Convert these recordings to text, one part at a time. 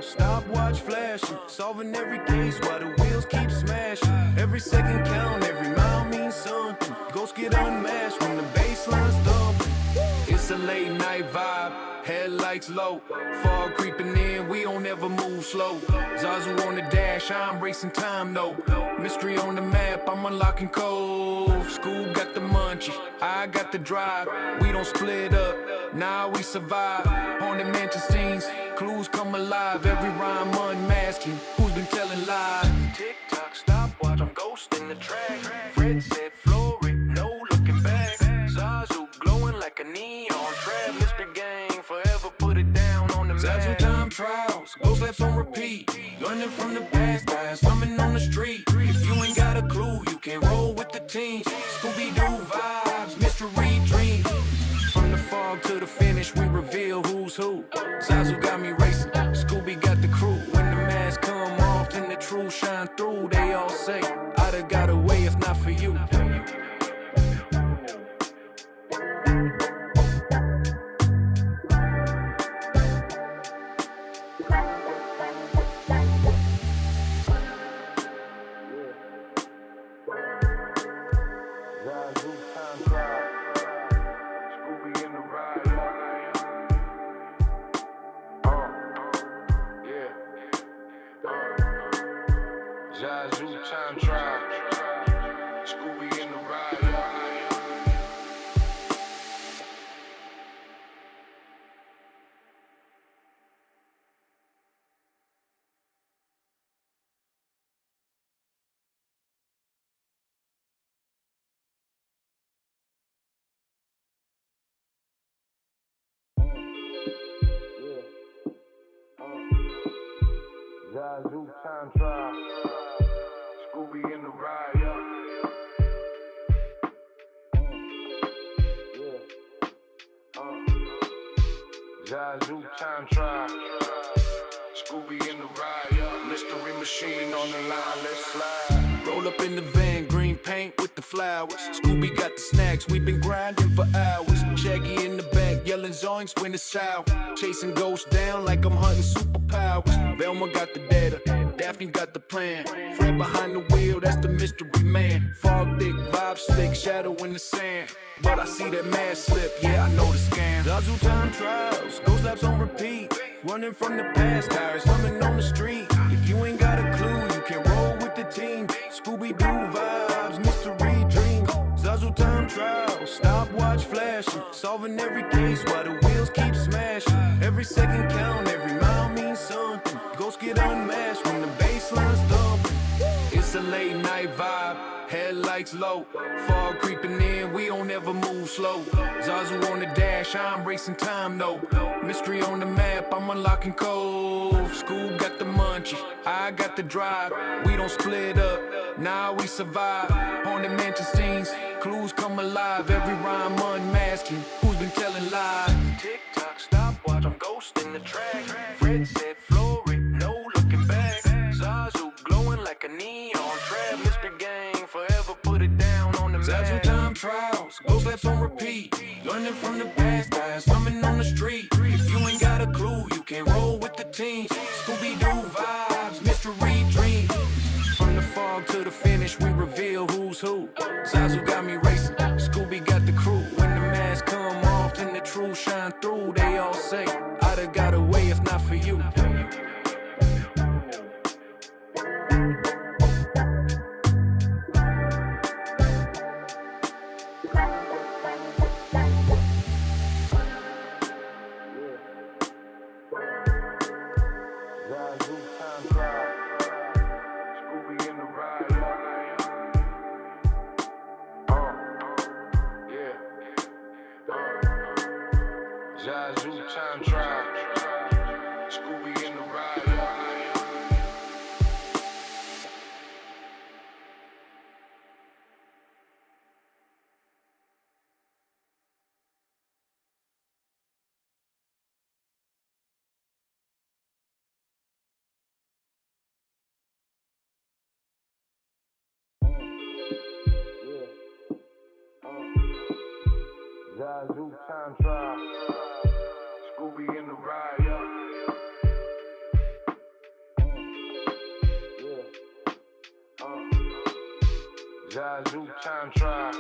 stopwatch flashing, solving every case while the wheels keep smashing. Every second count, every mile means something. Ghosts get unmasked when the bassline's thumping. It's a late night vibe, headlights low, fog creeping in, we don't ever move slow. Zazu on the dash, I'm racing time though. Mystery on the map, I'm unlocking codes. School got the munchie, I got the drive. We don't split up, now we survive. Haunted mansion scenes, clues come alive. Every rhyme unmasking, who's been telling lies? Tick tock, stopwatch, I'm ghosting the track. Fred said floor it, no looking back. Zazu glowing like a neon trap. Mr. Gang forever put it down on the map. Zazu time trials, ghost laps on repeat. Learning from the past guys, coming on the street. If you ain't got a clue, you can't roll with the team. Scooby-Doo vibes, mystery dream. From the fog to the finish, we reveal who's who. Zazu got me racing, Scooby got the crew. When the masks come off, then the truth shine through. They all say, I'd have got away if not for you. Zazu time trial, Scooby in the ride. Zazu time trial, Scooby in the ride. Zazu time trial, Scooby in the ride. Mystery machine on the line, let's slide. Roll up in the van, green paint with the flowers. Scooby got the snacks, we've been grinding for hours. Shaggy in the back, yelling zoinks when it's out. Chasing ghosts down like I'm hunting superpowers. Velma got the data, Daphne got the plan. Fred behind the wheel, that's the mystery man. Fog thick, vibe slick, shadow in the sand. But I see that mask slip, yeah, I know the scam. Zazu time trials, ghost laps on repeat. Running from the past, tires humming on the street. If you ain't got a clue, you can roll with the team. Scooby-Doo vibes, mystery dream. Zazu time trials, stopwatch flashing, solving every case while the wheels keep smashing. Every second count, every mile means something. Ghosts get unmasked when the bassline's thumping. It's a late night vibe, headlights low, fog creeping in, we don't ever move slow. Zazu on the dash, I'm racing time though. Mystery on the map, I'm unlocking codes. School got the munchie, I got the drive. We don't split up, now we survive. Haunted mansion scenes, clues come alive. Every rhyme unmasking, who's been telling lies? Tick tock, stopwatch, I'm ghosting the track. Fred said floor it, no looking back. Zazu glowing like a neon trap. Mr. Gang forever put it down on the map. Zazu time trials, ghost laps on repeat. Learning from the past guys, coming on the street. If you ain't got a clue, you can't roll with the team. Scooby-Doo vibes, mystery dream. From the fog to the finish, we reveal who's who. Zazu got me racing, Scooby got the crew. When the masks come off, then the truth shine through. They all say, I'd have got away if not for you. Zazu time trial, Scooby in the ride. Zazu time trial, Scooby in the ride. Zazu time trial, Scooby in the ride. Zazu time trial.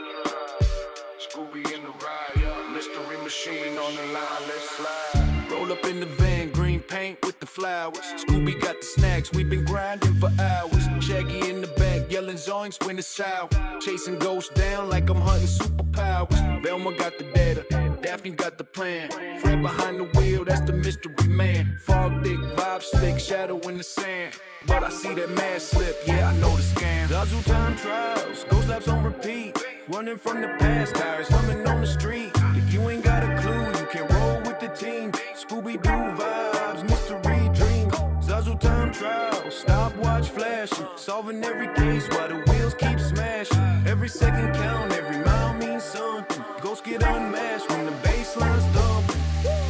Scooby in the ride. Mystery machine on the line. Let's slide. Roll up in the van, green paint with the flowers. Scooby got the snacks, we been grinding for hours. Shaggy in the back, yelling zoinks when it's out. Chasing ghosts down like I'm hunting superpowers. Velma got the data, Daphne got the plan. Fred behind the wheel, that's the mystery man. Fog thick, vibe slick, shadow in the sand. But I see that mask slip, yeah, I know the scam. Zazu time trials, ghost laps on repeat. Running from the past, tires humming on the street. If you ain't got a clue, you can roll with the team. Scooby-Doo vibes, mystery dream. Zazu time trials, stopwatch flashing. Solving every case while the wheels keep smashing. Every second count, every mile means something. Ghosts get unmasked when the bassline's dumping.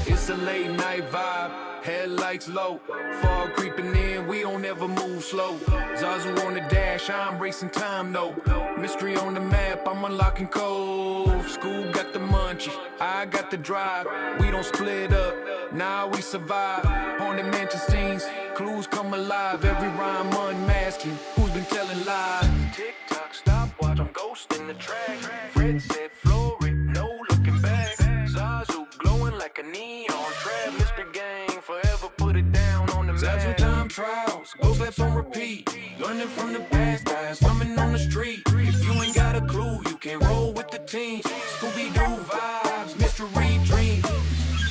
It's a late night vibe, headlights low. Fog creeping in, we don't ever move slow. Zazu on the dash, I'm racing time though. Mystery on the map, I'm unlocking codes. Scoob got the munchie, I got the drive. We don't split up, now we survive. Haunted mansion scenes, clues come alive. Every rhyme unmasking, who's been telling lies? Tick tock, stopwatch, I'm ghosting the track. Fred said floor it, no looking back. Zazu glowing like a neon trap. Mr. Gang forever put it down on the map. Zazu time trials, ghost laps on repeat. Learning from the past, guys coming on the street. If you ain't got a clue, you can roll with the team. Scooby-Doo vibes, mystery dream.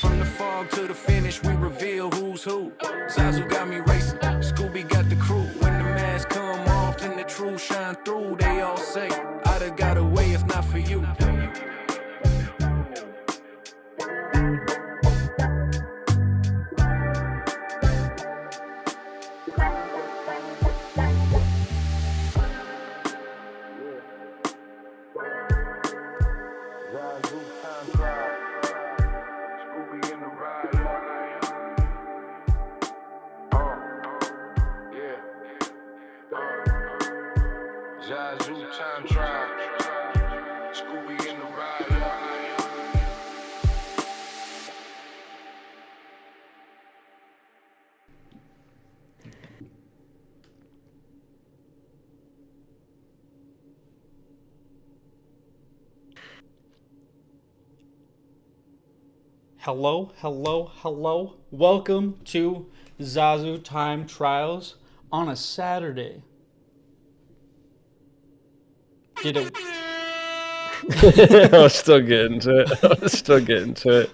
From the fog to the finish, we reveal who's who. Zazu got me racing, Scooby got the crew. When the mask come off, then the truth shine through. They all say, I'd have got away if not for you. Zazu time trial. Scooby in the ride. Yeah. Zazu time trial. Scooby in the ride. Hello, hello, hello. Welcome to Zazu Time Trials on a Saturday. Did it? I was still getting to it.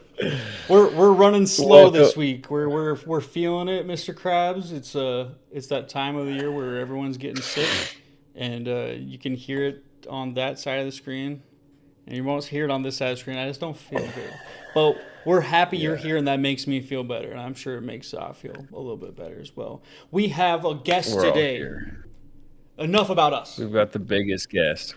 We're running slow Welcome. this week. We're feeling it, Mr. Krabs. It's that time of the year where everyone's getting sick, and you can hear it on that side of the screen, and you won't hear it on this side of the screen. I just don't feel good, but we're happy you're here, and that makes me feel better, and I'm sure it makes I feel a little bit better as well. We have a guest We're all today. here. Enough about us, We've got the biggest guest.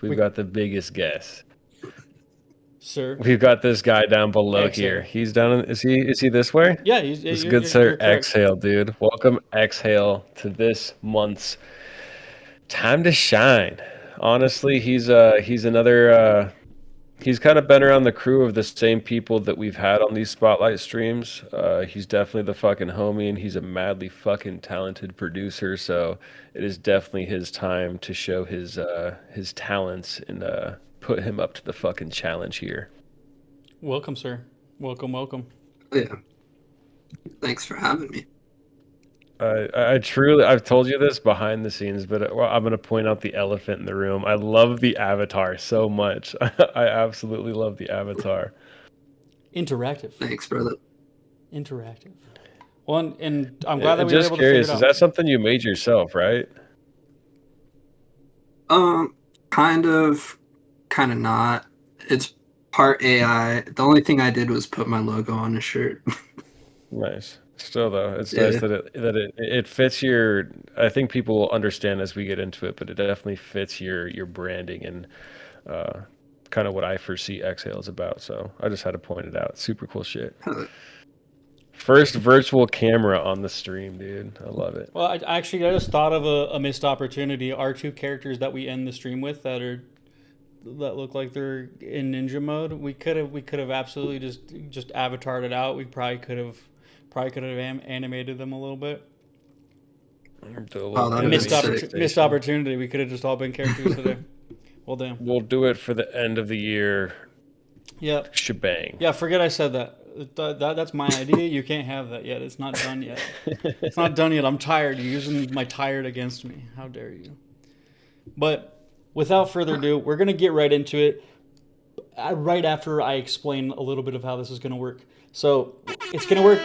sir. We've got this guy down below Exhale. here. He's down. Is he this way? Yeah, It's you're good, sir. you're correct. Exhale, dude. Welcome, Exhale, to this month's Time to Shine. Honestly, he's another. He's kind of been around the crew of the same people that we've had on these spotlight streams. He's definitely the fucking homie, and he's a madly fucking talented producer. So it is definitely his time to show his talents and put him up to the fucking challenge here. Welcome, sir. Welcome. Yeah. Thanks for having me. I truly, I've told you this behind the scenes, but I'm going to point out the elephant in the room. I love the avatar so much. I absolutely love the avatar. Interactive. Thanks, brother. Interactive. Well, and I'm glad that we Just were able curious, to is figure it that something you made yourself, right? Kind of not. It's part AI. The only thing I did was put my logo on a shirt. Nice. Still though, it's Yeah. nice that it fits your. I think people will understand as we get into it, but it definitely fits your branding and kind of what I foresee Exhale is about. So I just had to point it out. Super cool shit. First virtual camera on the stream, dude. I love it. Well, I just thought of a missed opportunity. Our two characters that we end the stream with that look like they're in ninja mode. We could have absolutely just avatared it out. We probably could have animated them a little bit. that'd be sick. Missed opportunity. We could have just all been characters today. Well, damn. We'll do it for the end of the year Yeah. shebang. Yeah, forget I said that. That's my idea. You can't have that yet. It's not done yet. It's not done yet. I'm tired. You're using my tired against me. How dare you? But without further ado, we're going to get right into it right after I explain a little bit of how this is going to work. So it's going to work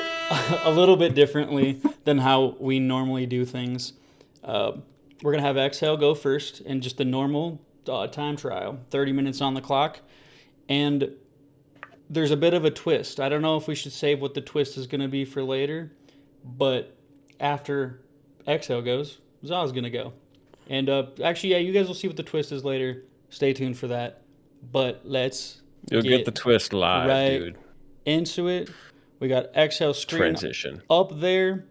a little bit differently than how we normally do things. We're going to have Exhale go first in just a normal time trial, 30 minutes on the clock. And there's a bit of a twist. I don't know if we should save what the twist is going to be for later, but after Exhale goes, Za's going to go. And actually, yeah, you guys will see what the twist is later. Stay tuned for that. But You'll get the twist live, right dude. into it. We got Exhale screen Transition up there.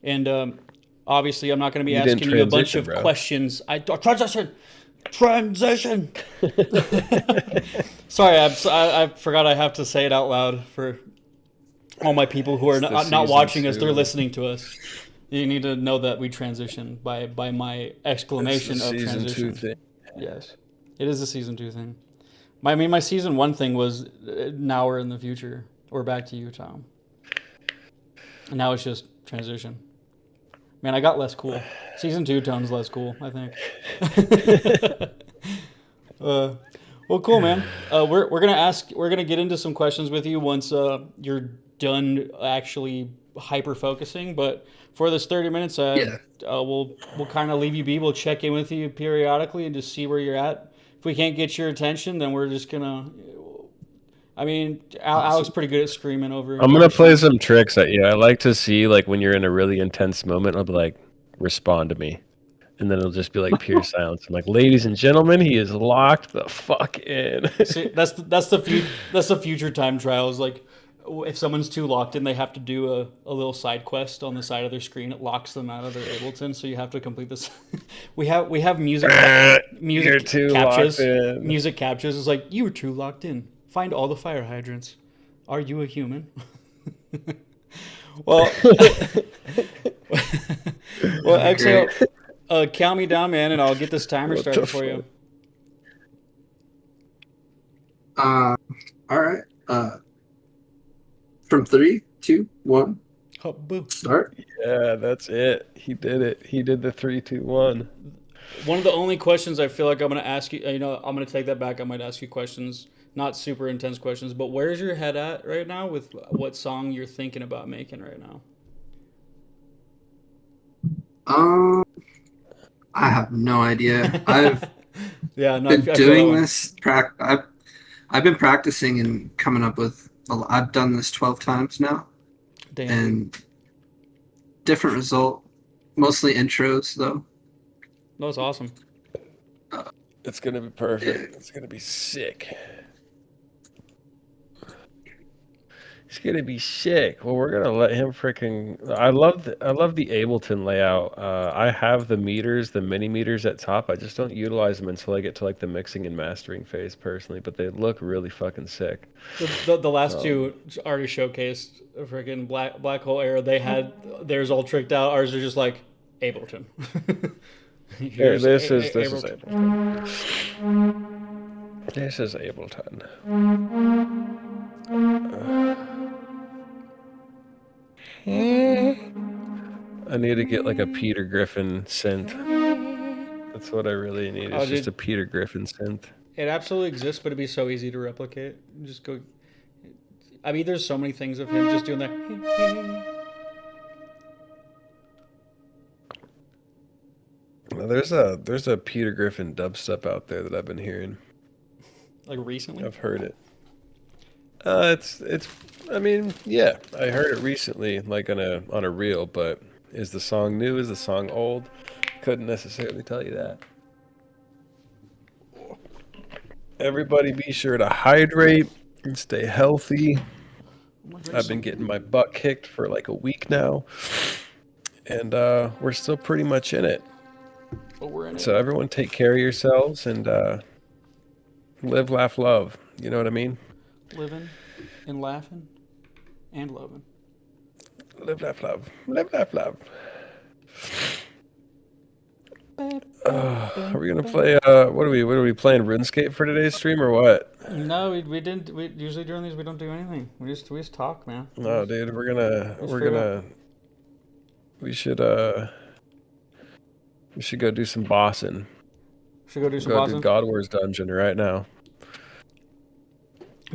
And obviously, I'm not going to be You asking didn't you a bunch transition, of bro. questions. Transition. Sorry, I forgot I have to say it out loud for all my people who are It's the not season watching us. 2. They're listening to us. You need to know that we transition by my exclamation It's the of season transition. 2 thing. Yes, it is a season 2 thing. My season 1 thing was now we're in the future. We're back to you, Tom. And now it's just transition. Man, I got less cool. Season 2 Tom's less cool, I think. Well, cool, man. We're gonna get into some questions with you once you're done actually hyper focusing. But for this 30 minutes, we'll kind of leave you be. We'll check in with you periodically and just see where you're at. If we can't get your attention, then we're just gonna. I mean, Alex pretty good at screaming over. I'm gonna play some tricks at you. I like to see like when you're in a really intense moment. I'll be like, respond to me, and then it'll just be like pure silence. I'm like, ladies and gentlemen, he is locked the fuck in. See, that's the future time trials. Like, if someone's too locked in, they have to do a little side quest on the side of their screen. It locks them out of their Ableton, so you have to complete this. we have music You're too captures. locked in. Music captures is like, you were too locked in. Find all the fire hydrants. Are you a human? Well, Exhale. Count me down, man, and I'll get this timer started for you. All right. From 3, 2, 1, Oh, boo. start. Yeah, that's it. He did it. He did the 3, 2, 1. One of the only questions I feel like I'm going to ask you, I'm going to take that back. I might ask you questions, not super intense questions, but where's your head at right now with what song you're thinking about making right now? I have no idea. I've Yeah, no, been I feel doing that this. I've been practicing and coming up with. I've done this 12 times now, one. Damn. and different result. Mostly intros though. That was awesome. It's gonna be perfect. It's gonna be sick. It's gonna be sick. Well, we're gonna let him freaking. I love the Ableton layout. I have the meters, the mini meters at top. I just don't utilize them until I get to like the mixing and mastering phase personally. But they look really fucking sick. The last two already showcased a freaking black hole era. They had theirs all tricked out. Ours are just like Ableton. Here, Here's this is Ableton. Ableton. This is Ableton. I need to get like a Peter Griffin synth. That's what I really need. It's just a Peter Griffin synth. It absolutely exists, but it'd be so easy to replicate. Just go. I mean, there's so many things of him just doing that. Well, there's a Peter Griffin dubstep out there that I've been hearing. Like recently? I've heard it. It's. I mean, yeah, I heard it recently, like on a reel. But is the song new? Is the song old? Couldn't necessarily tell you that. Everybody, be sure to hydrate and stay healthy. I've been getting my butt kicked for like a week now, and we're still pretty much in it. But we're in it. So everyone, take care of yourselves and live, laugh, love. You know what I mean? Living and laughing and loving. Live, laugh, love. Live, laugh, love. Are we gonna play? What are we playing? RuneScape for today's stream or what? No, we didn't. We usually during these we don't do anything. We just talk, man. No, dude, We just figure out- we should we should go do some bossing. Should go do some Go bossing. do God Wars dungeon right now.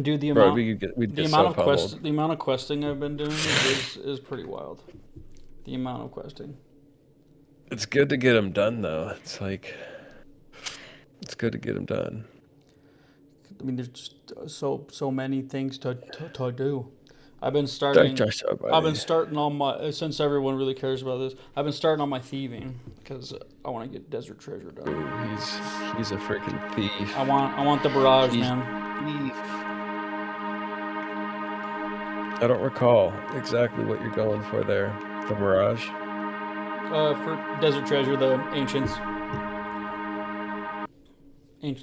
Dude, the Bro, amount we the get amount of self-pummeled. the amount of questing I've been doing is pretty wild. The amount of questing. It's good to get them done though. It's like it's good to get them done. I mean, there's just so many things to do. I've been starting on my since everyone really cares about this. I've been starting on my thieving because I want to get desert treasure done. Ooh, he's a freaking thief. I want the barrage, man. I don't recall exactly what you're going for there. The Mirage. For desert treasure, the ancient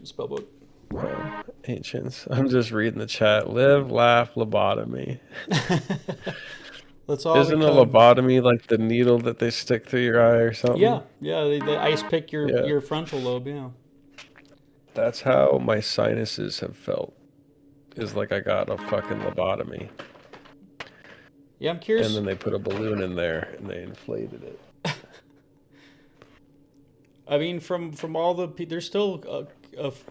spellbook. Ancients. I'm just reading the chat. Live, laugh, lobotomy. That's all. Isn't a lobotomy like the needle that they stick through your eye or something? Yeah. They ice pick your frontal lobe. Yeah. That's how my sinuses have felt. Is like I got a fucking lobotomy. Yeah, I'm curious. And then they put a balloon in there and they inflated it. I mean, from all the there's still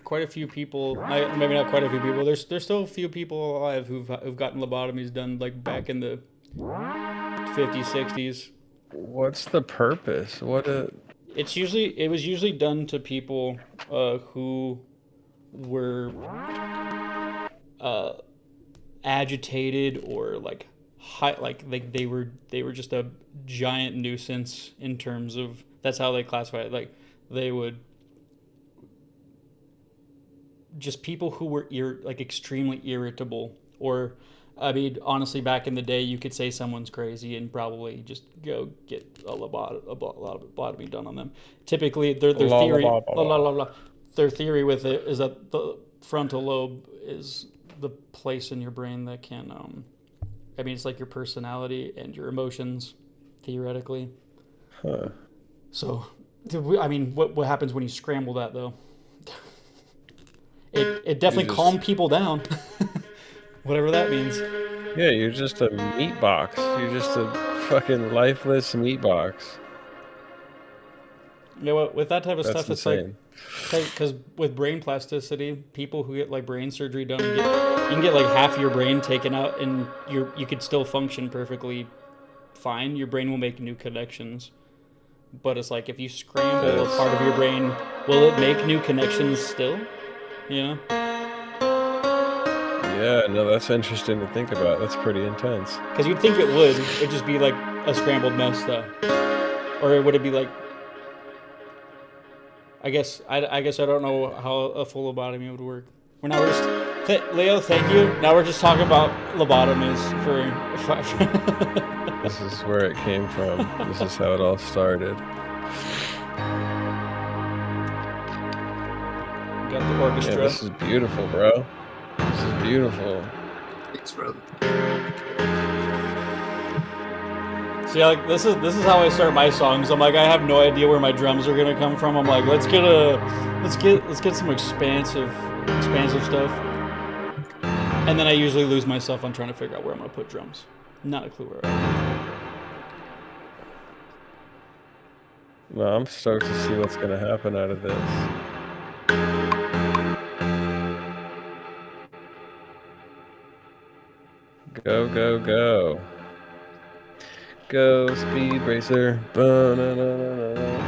quite a few people. Maybe not quite a few people. There's still a few people alive who've gotten lobotomies done like back in the 50s, 60s. What's the purpose? It was usually done to people who were agitated or like they were just a giant nuisance in terms of that's how they classify it. Like they would just people who were extremely irritable, or I mean honestly back in the day you could say someone's crazy and probably just go get a lobotomy done on them. Typically their theory with it is that the frontal lobe is the place in your brain that can I mean it's like your personality and your emotions theoretically. Huh. So I mean what happens when you scramble that though? It definitely calmed people down. Whatever that means. Yeah, you're just a meat box. You're just a fucking lifeless meat box. You know what? With that type of That's stuff, insane. it's like because with brain plasticity, people who get like brain surgery done you can get like half your brain taken out, and you could still function perfectly fine. Your brain will make new connections, but it's like if you scramble a part of your brain, will it make new connections still? You know? Yeah, no, that's interesting to think about. That's pretty intense. Because you'd think it would. It'd just be like a scrambled mess, though. Or would it be like? I guess I don't know how a full lobotomy would work. We're just Leo. Thank you. Now we're just talking about lobotomies for. This is where it came from. This is how it all started. Got the orchestra. Yeah, this is beautiful, bro. This is beautiful. Thanks, brother. See, like this is how I start my songs. I'm like, I have no idea where my drums are gonna come from. I'm like, let's get some expansive stuff. And then I usually lose myself on trying to figure out where I'm gonna put drums. Not a clue where. Well, I'm stoked to see what's gonna happen out of this. Go, go, go. Go, speed racer. Ba-na-na-na-na-na.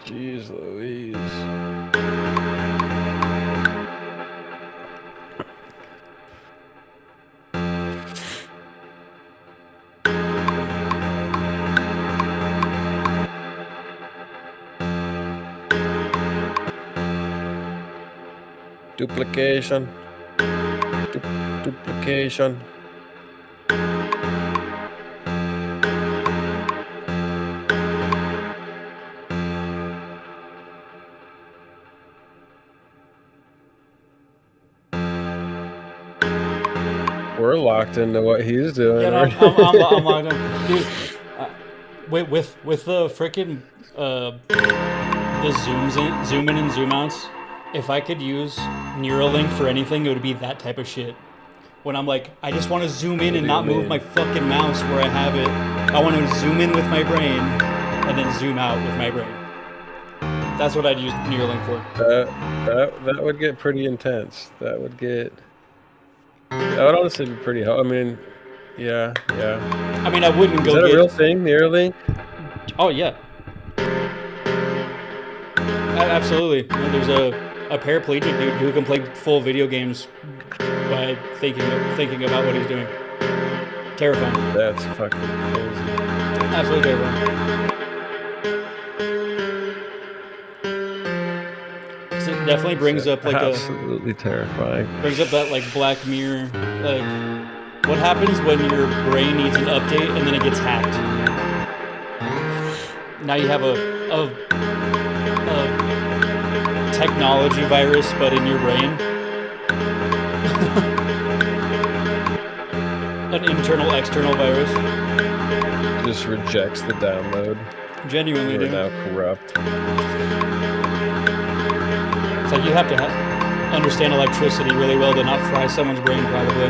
Jeez Louise. Duplication. Duplication. We're locked into what he's doing. Yeah, no, I'm locked in. Dude, with the freaking the zoom in and zoom outs. If I could use Neuralink for anything, it would be that type of shit. When I'm like, I just want to zoom in and not move my fucking mouse where I have it. I want to zoom in with my brain and then zoom out with my brain. That's what I'd use Neuralink for. That would get pretty intense. That would honestly be pretty hard. I mean, yeah. I mean, I wouldn't go. Is that a real thing, Neuralink? Oh yeah. Absolutely. There's a paraplegic dude who can play full video games by thinking about what he's doing. Terrifying. That's fucking crazy. Absolutely terrifying. Because it definitely brings up like absolutely terrifying. Brings up that like Black Mirror, like what happens when your brain needs an update and then it gets hacked. Now you have a technology virus, but in your brain. An internal, external virus. Just rejects the download. Genuinely, dude. Now corrupt. It's like you have to understand electricity really well to not fry someone's brain, probably.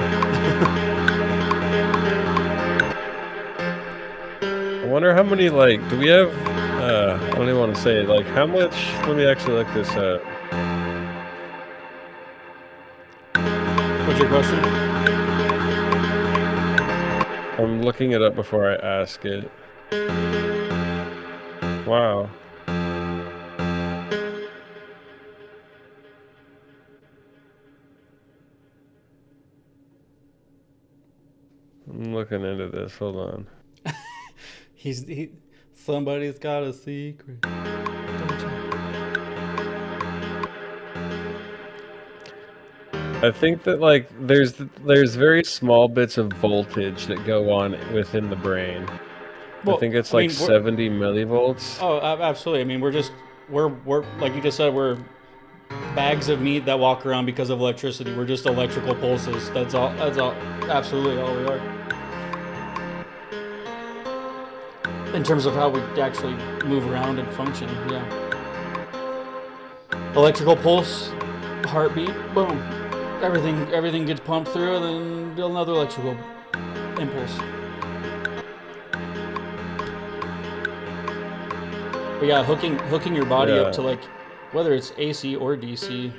I wonder how many, like, do we have, I don't even want to say it, like, how much, let me actually look this up. What's your question? I'm looking it up before I ask it. Wow. I'm looking into this. Hold on. Somebody's got a secret. I think that like there's very small bits of voltage that go on within the brain. Well, I think it's like 70 millivolts. Oh, absolutely. I mean, we're like you just said, we're bags of meat that walk around because of electricity. We're just electrical pulses. That's all. Absolutely all we are. In terms of how we actually move around and function, yeah. Electrical pulse, heartbeat, boom. Everything gets pumped through, and then another electrical impulse. But yeah, hooking your body up to like, whether it's AC or DC,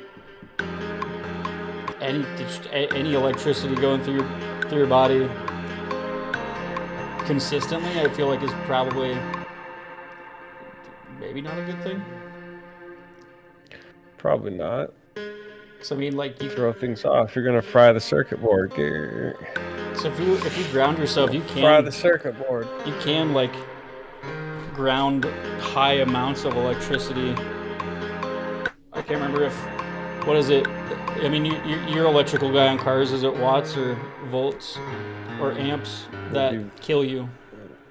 any electricity going through your body consistently, I feel like is probably maybe not a good thing. Probably not. So I mean, like you throw things off, you're gonna fry the circuit board. So if you ground yourself, you can fry the circuit board. You can like ground high amounts of electricity. I can't remember what is it? I mean, you're electrical guy on cars. Is it watts or volts or amps that kill you?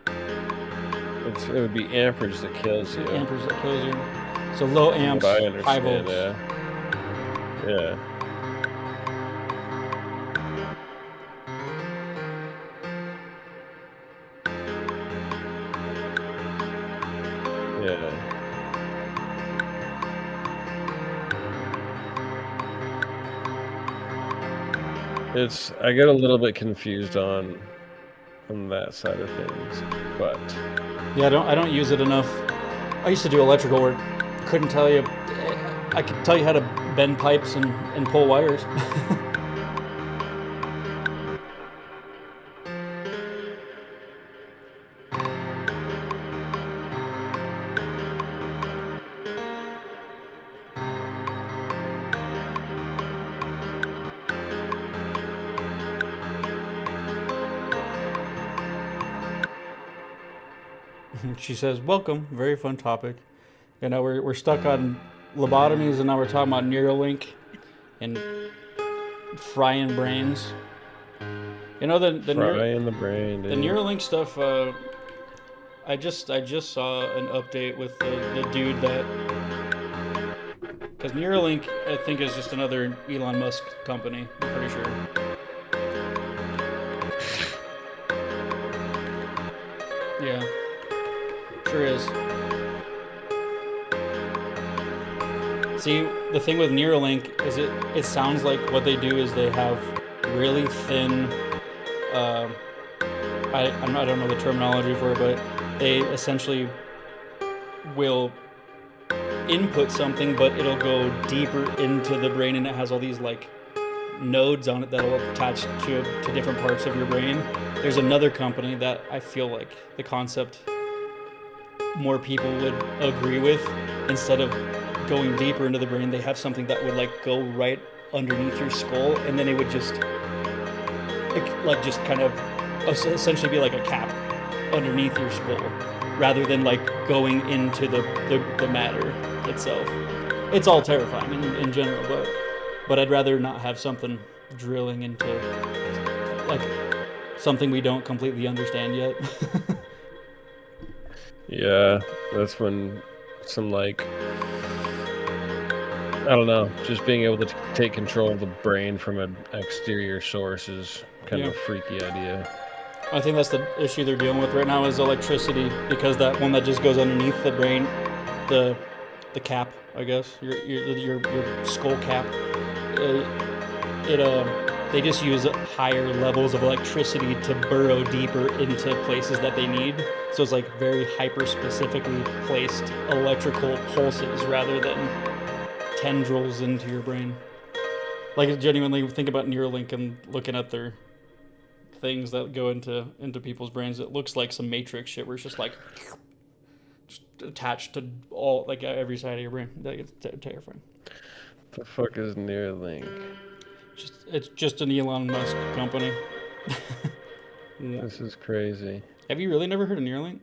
It would be amperage that kills you. Amperage that kills you. So low amps, high volts. Yeah. I get a little bit confused on that side of things, but yeah, I don't use it enough. I used to do electrical work. Couldn't tell you. I could tell you how to bend pipes and pull wires. She says, "Welcome, very fun topic." You know, we're stuck on lobotomies, and now we're talking about Neuralink and frying brains. You know the frying the brain. Dude. The Neuralink stuff. I just saw an update with the dude that, because Neuralink I think is just another Elon Musk company. I'm pretty sure. Yeah. sure is. See, the thing with Neuralink is it sounds like what they do is they have really thin. I don't know the terminology for it, but they essentially will input something, but it'll go deeper into the brain, and it has all these like nodes on it that'll attach to different parts of your brain. There's another company that I feel like the concept more people would agree with. Instead of going deeper into the brain, they have something that would like go right underneath your skull, and then it would just kind of essentially be like a cap underneath your skull, rather than like going into the matter itself. It's all terrifying in general, but I'd rather not have something drilling into like something we don't completely understand yet. Yeah, that's when some like, I don't know, just being able to take control of the brain from an exterior source is kind of a freaky idea. I think that's the issue they're dealing with right now is electricity, because that one that just goes underneath the brain, the cap, I guess, your skull cap, they just use higher levels of electricity to burrow deeper into places that they need. So it's like very hyper specifically placed electrical pulses rather than tendrils into your brain. Like genuinely think about Neuralink and looking at their things that go into people's brains. It looks like some Matrix shit where it's just like just attached to all like every side of your brain. Like it's terrifying. The fuck is Neuralink? It's just an Elon Musk company. This is crazy. Have you really never heard of Neuralink?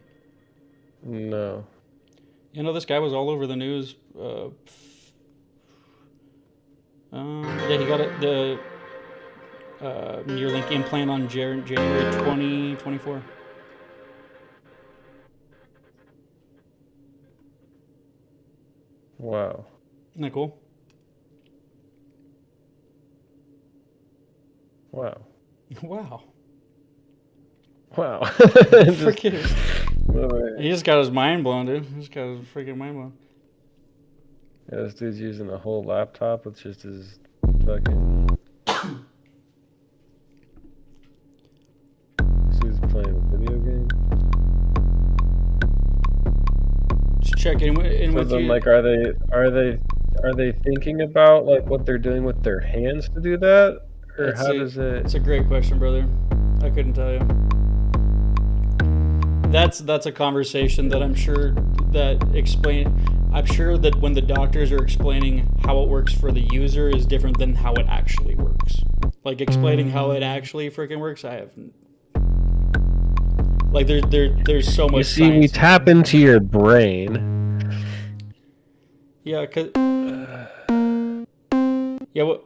No. You know, this guy was all over the news. Yeah, he got the Neuralink implant on January 2024. Wow. Isn't that cool? Wow. Wow. Wow. Freaking. Right. He just got his mind blown, dude. He just got his freaking mind blown. Yeah, this dude's using a whole laptop with just his fucking. This dude's playing a video game. Just check in with then, you. like, are they thinking about like what they're doing with their hands to do that, or how does it? It's a great question, brother. I couldn't tell you. That's a conversation that I'm sure that when the doctors are explaining how it works for the user is different than how it actually works. Like explaining how it actually freaking works, I haven't. Like there's so much. You see, we tap into your brain. Yeah, what?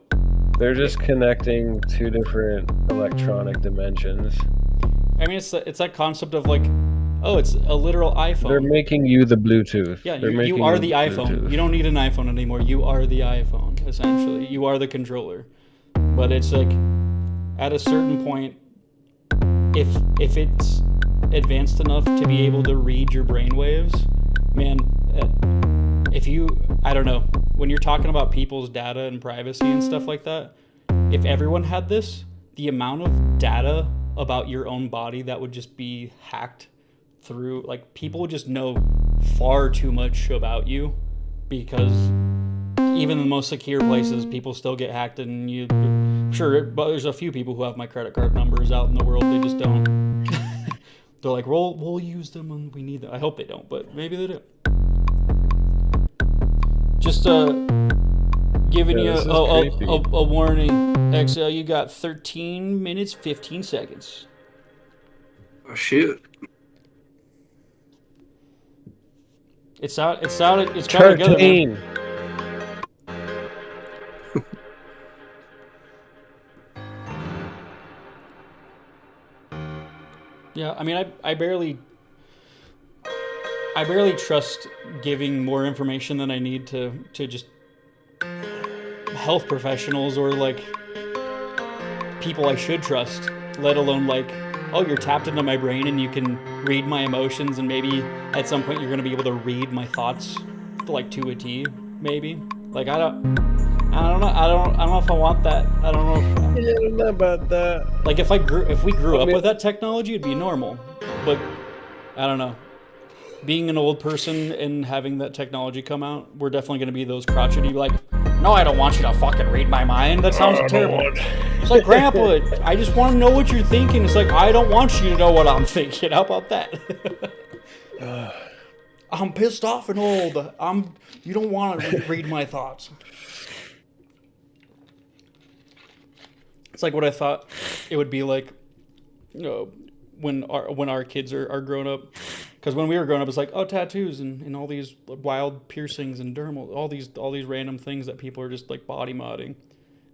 They're just connecting two different electronic dimensions. I mean, it's that concept of like, oh, it's a literal iPhone. They're making you the Bluetooth. Yeah, you are the iPhone. Bluetooth. You don't need an iPhone anymore. You are the iPhone, essentially. You are the controller. But it's like, at a certain point, if it's advanced enough to be able to read your brainwaves, man, I don't know, when you're talking about people's data and privacy and stuff like that, if everyone had this, the amount of data about your own body that would just be hacked through, like, people would just know far too much about you, because even in the most secure places, people still get hacked, and but there's a few people who have my credit card numbers out in the world. They just don't. They're like, we'll use them when we need them. I hope they don't, but maybe they do. Just giving you a warning. Exhale, you got 13 minutes, 15 seconds. Oh, shoot. It's coming together, man. Yeah, I mean, I barely trust giving more information than I need to just health professionals or like people I should trust, let alone like, oh, you're tapped into my brain and you can read my emotions, and maybe at some point you're gonna be able to read my thoughts, like to a T, maybe. Like I don't know. I don't know if I want that. I don't know if Yeah, I don't know about that. like if we grew up with that technology, it'd be normal. But I don't know. Being an old person and having that technology come out, we're definitely going to be those crotchety, like, no, I don't want you to fucking read my mind. That sounds terrible. It's like, Grandpa, I just want to know what you're thinking. It's like, I don't want you to know what I'm thinking. How about that? I'm pissed off and old. You don't want to read my thoughts. It's like what I thought it would be like, you know, when our kids are grown up. Because when we were growing up, it's like, oh, tattoos and all these wild piercings and dermal, all these random things that people are just like body modding.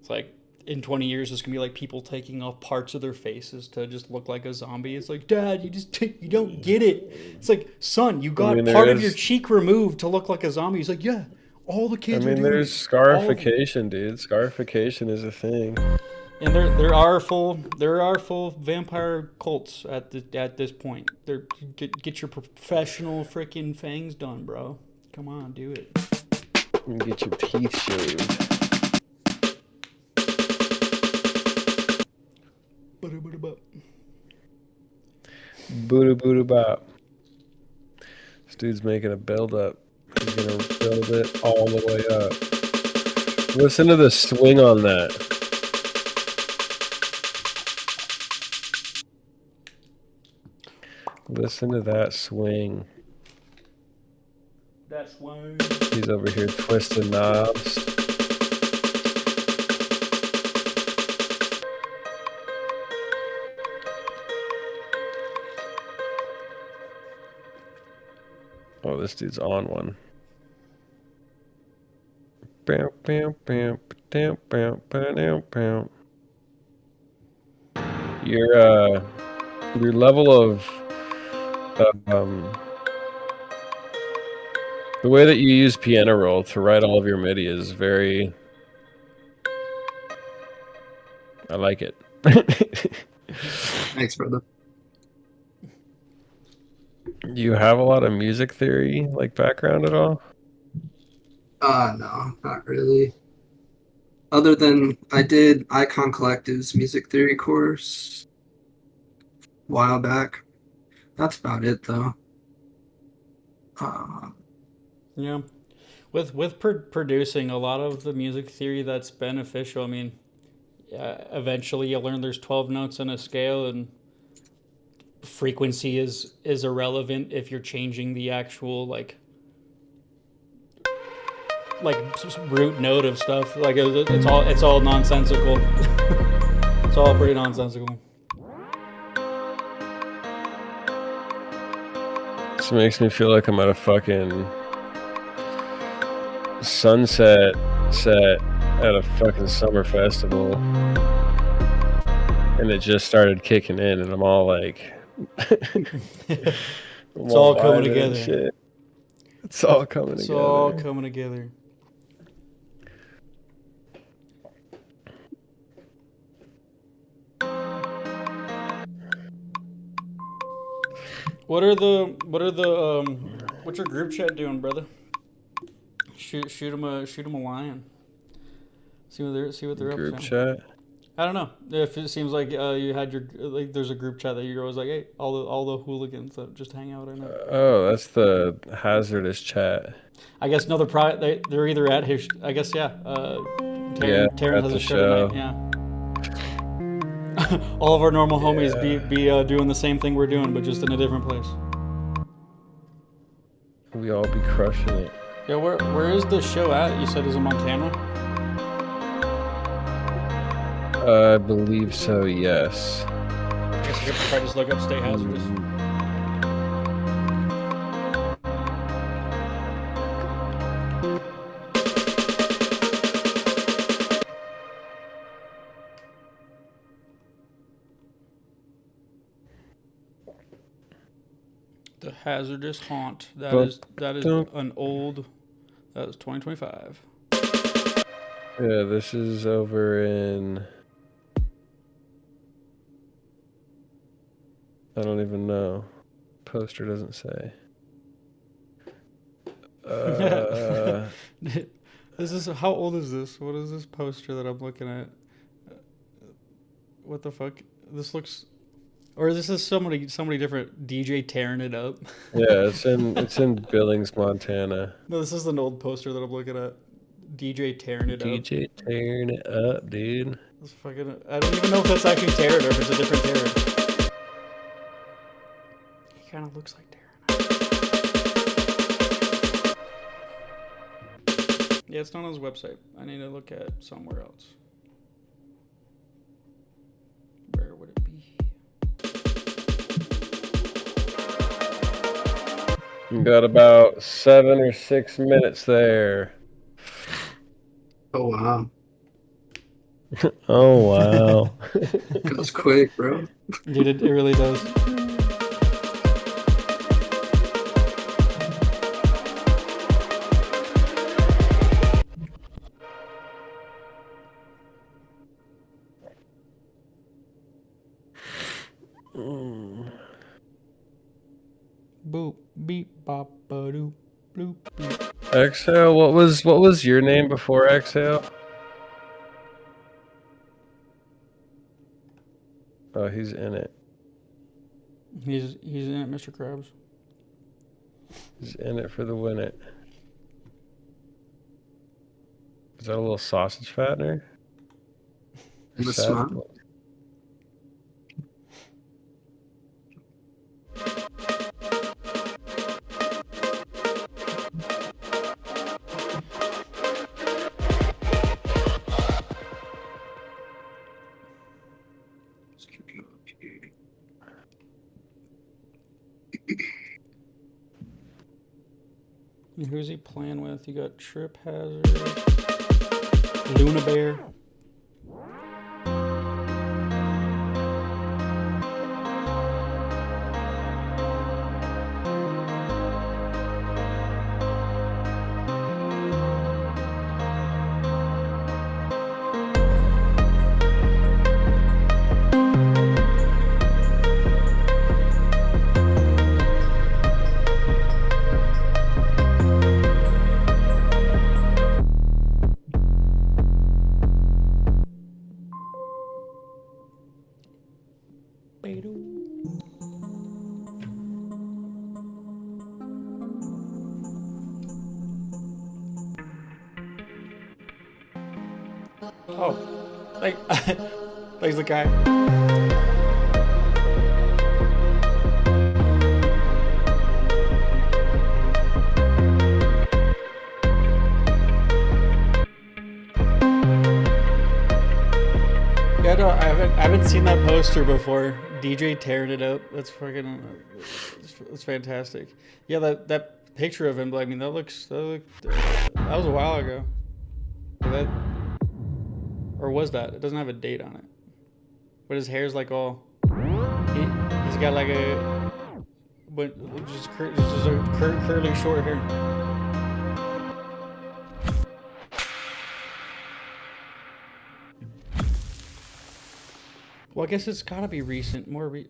It's like in 20 years, it's gonna be like people taking off parts of their faces to just look like a zombie. It's like, Dad, you don't get it. It's like, son, you got part of your cheek removed to look like a zombie. He's like, yeah, all the kids are doing there's scarification, dude. Scarification is a thing. And there are full vampire cults at this point. Get your professional freaking fangs done, bro. Come on, do it. And get your teeth shaved. Booda booda bop. This dude's making a build up. He's gonna build it all the way up. Listen to the swing on that. Listen to that swing. That swing. He's over here twisting knobs. Oh, this dude's on one. Bam, bam, bam, bam, bam, bam, bam. Your level of the way that you use piano roll to write all of your MIDI is very. I like it. Thanks, brother. You have a lot of music theory like background at all? No, not really. Other than I did Icon Collective's music theory course a while back. That's about it, though. Yeah, with producing a lot of the music theory that's beneficial. I mean, eventually you'll learn there's 12 notes in a scale, and frequency is irrelevant if you're changing the actual like root note of stuff. Like it's all nonsensical. It's all pretty nonsensical. This makes me feel like I'm at a fucking sunset set at a fucking summer festival, and it just started kicking in, and I'm all like, it's all coming together. Shit. It's all coming together. It's all coming together. What's your group chat doing, brother? Shoot them a line. See what they're up to. Group chat. I don't know if it seems like you had your like. There's a group chat that you're always like, hey, all the hooligans that just hang out right now. Oh, that's the hazardous chat. I guess no, they're either at his. I guess yeah. Taryn has a show tonight. Yeah. All of our normal homies be doing the same thing we're doing, but just in a different place. We all be crushing it. Yeah, where is the show at? You said is in Montana? I believe so, yes. I guess you could probably just look up Stay Hazardous. The Hazardous Haunt. That is an old. That was 2025. Yeah, this is over in. I don't even know. poster doesn't say. This is how old is this? What is this poster that I'm looking at? What the fuck? This looks, or this is somebody different. DJ tearing it up. Yeah, it's in Billings, Montana. No, this is an old poster that I'm looking at. DJ tearing it up. DJ tearing it up, dude. This fucking, I don't even know if that's actually Taryn or if it's a different Taryn. He kind of looks like Taryn. Yeah, it's not on his website. I need to look at somewhere else. Where would it be? You got about 7 or 6 minutes there. Oh wow. Oh wow. Goes quick, bro. Dude, it really does. Boop beep bop ba doop bloop beep. Exhale. What was your name before Exhale? Oh, he's in it. He's in it, Mr. Krabs. He's in it for the win it. Is that a little sausage fattener? And the Sad- smile. Let's keep it up here. And who's he playing with? You got Trip Hazard, Luna Bear. Oh, like, thanks the guy. Yeah, no, I haven't seen that poster before. DJ tearing it up. That's fucking, that's fantastic. Yeah, that picture of him. I mean, that was a while ago. That, or was that? It doesn't have a date on it. But his hair's like all. He's got like a, but just a curly short hair. Well, I guess it's gotta be recent. Wait,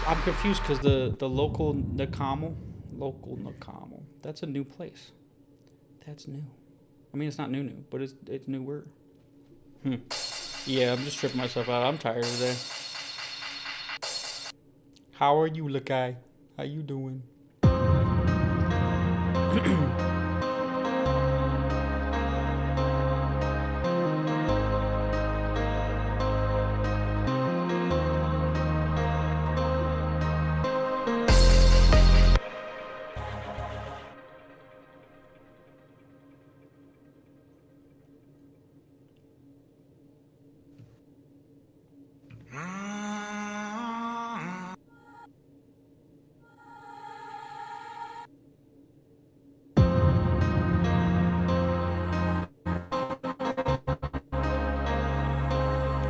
I'm confused because the local Nakamo, that's a new place. That's new. I mean, it's not new, but it's newer. Yeah, I'm just tripping myself out. I'm tired today. How are you, Lakai? How you doing?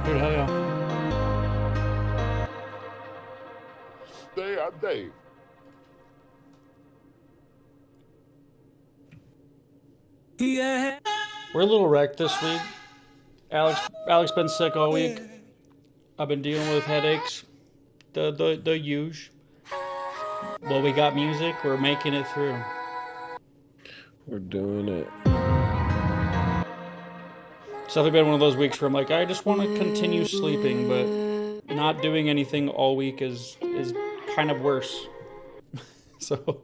Dude, hell yeah. Day I day. We're a little wrecked this week. Alex been sick all week. I've been dealing with headaches. The huge. Well, we got music. We're making it through. We're doing it. It's definitely been one of those weeks where I'm like, I just want to continue sleeping, but not doing anything all week is kind of worse. So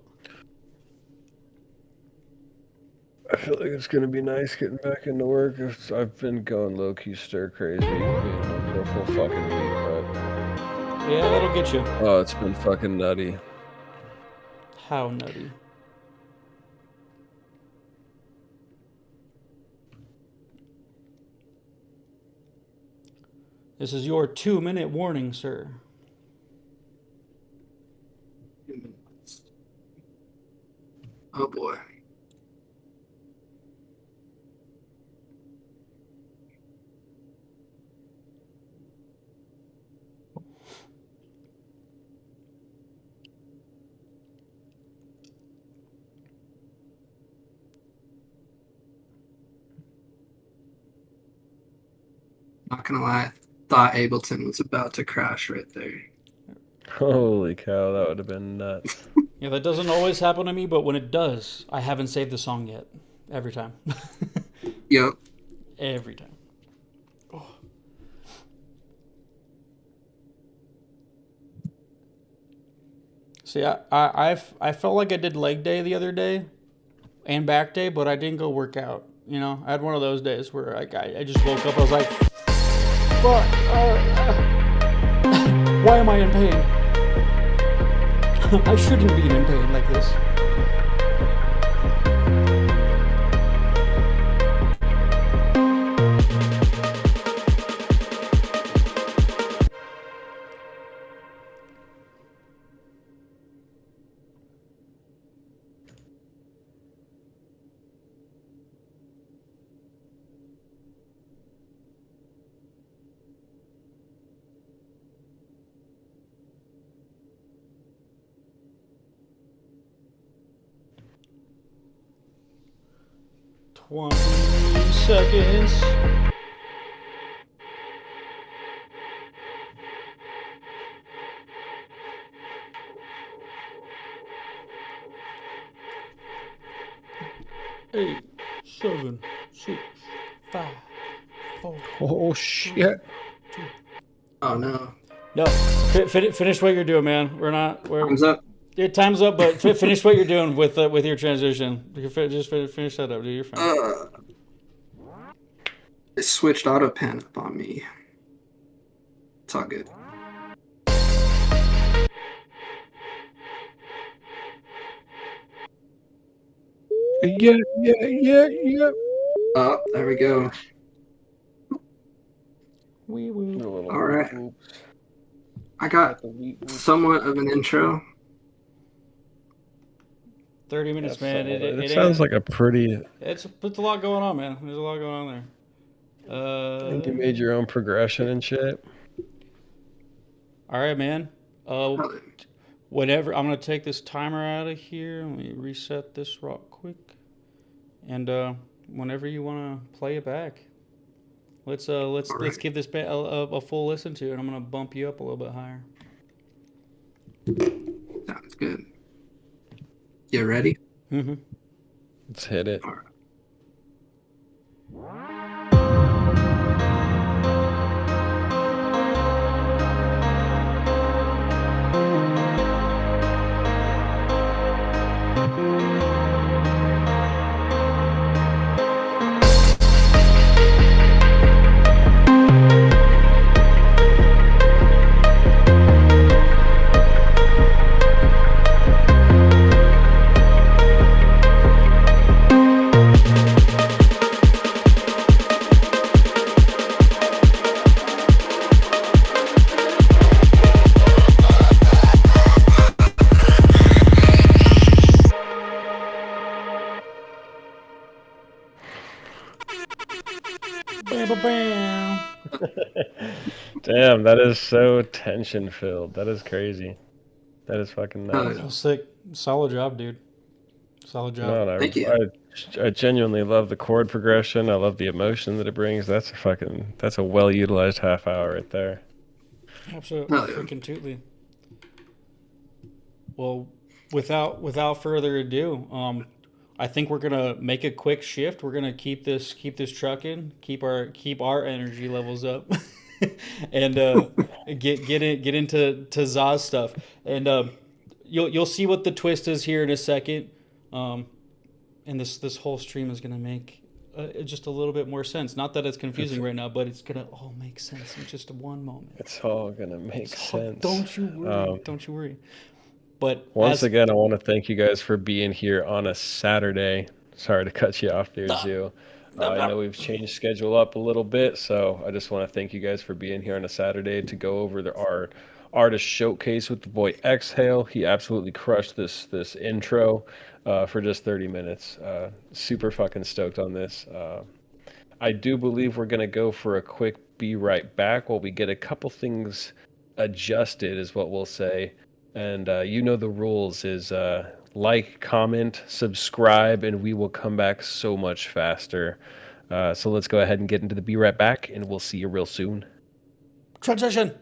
I feel like it's gonna be nice getting back into work. I've been going low key stir crazy, being home for a full fucking week, but yeah, that'll get you. oh, it's been fucking nutty. How nutty. This is your 2-minute warning, sir. Oh boy. Not gonna lie, I thought Ableton was about to crash right there. Holy cow, that would have been nuts. Yeah, that doesn't always happen to me, but when it does, I haven't saved the song yet. Every time. Yep. Every time. Oh. See, I felt like I did leg day the other day and back day, but I didn't go work out. You know, I had one of those days where like I just woke up. I was like, "Fuck! Why am I in pain? I shouldn't be in pain like this." "20 seconds." Eight, 7, 6, 5, 4. Oh shit. Oh no. No, finish what you're doing, man. We're Thumbs up. yeah, time's up, but finish what you're doing with your transition. You can just finish that up, dude. You're fine. It switched auto pen up on me. It's all good. Yeah. Oh, there we go. Wee woo. All right. I got somewhat of an intro. 30 minutes, man. It sounds like a pretty. It's a lot going on, man. There's a lot going on there. And you made your own progression and shit. All right, man. Whatever. I'm gonna take this timer out of here. Let me reset this real quick. And whenever you wanna play it back, let's give this a full listen to, and I'm gonna bump you up a little bit higher. Sounds good. You ready? Mm-hmm. Let's hit it. All right. Damn, that is so tension filled. That is crazy. That is fucking nuts. That was sick. Solid job, dude. Solid job. No, Thank you. I genuinely love the chord progression. I love the emotion that it brings. That's a well utilized half hour right there. Absolutely. Oh, yeah. Freaking tootly. Well, without further ado, I think we're gonna make a quick shift. We're gonna keep this trucking, keep our energy levels up, and get into Zaz stuff. And you'll see what the twist is here in a second. And this whole stream is gonna make just a little bit more sense. Not that it's confusing right now, but it's gonna all make sense in just one moment. It's all gonna make sense. Don't you worry. Don't you worry. But Once again, I want to thank you guys for being here on a Saturday. Sorry to cut you off there, Zoo. I know we've changed schedule up a little bit, so I just want to thank you guys for being here on a Saturday to go over our artist showcase with the boy Exhale. He absolutely crushed this intro for just 30 minutes. Super fucking stoked on this. I do believe we're gonna go for a quick be right back while we get a couple things adjusted, is what we'll say. And you know the rules is like, comment, subscribe, and we will come back so much faster. So let's go ahead and get into the Be Right Back, and we'll see you real soon. transition.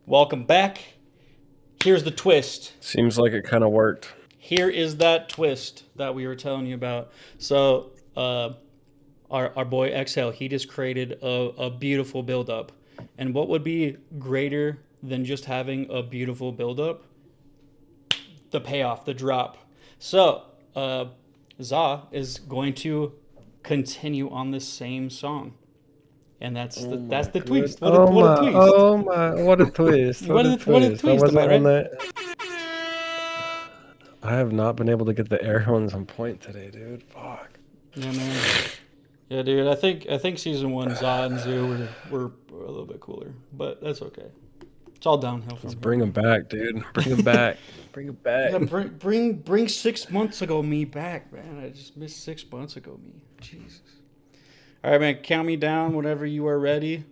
Welcome back. Here's the twist. Seems like it kind of worked. Here is that twist that we were telling you about. So, our boy EXHAIL, he just created a beautiful build-up. And what would be greater than just having a beautiful build-up? The payoff, the drop. So, Za is going to continue on the same song. And that's the twist. What a twist. Oh my, what a twist. What a twist. I wasn't on that. I have not been able to get the air horns on point today, dude. Fuck. Yeah, man. Yeah, dude. I think season 1, Za and Zoo were a little bit cooler, but that's okay. It's all downhill from Let's here. bring them back, dude. Bring them back. Bring them back. Yeah, bring 6 months ago me back, man. I just missed 6 months ago me. Jesus. All right, man. Count me down whenever you are ready.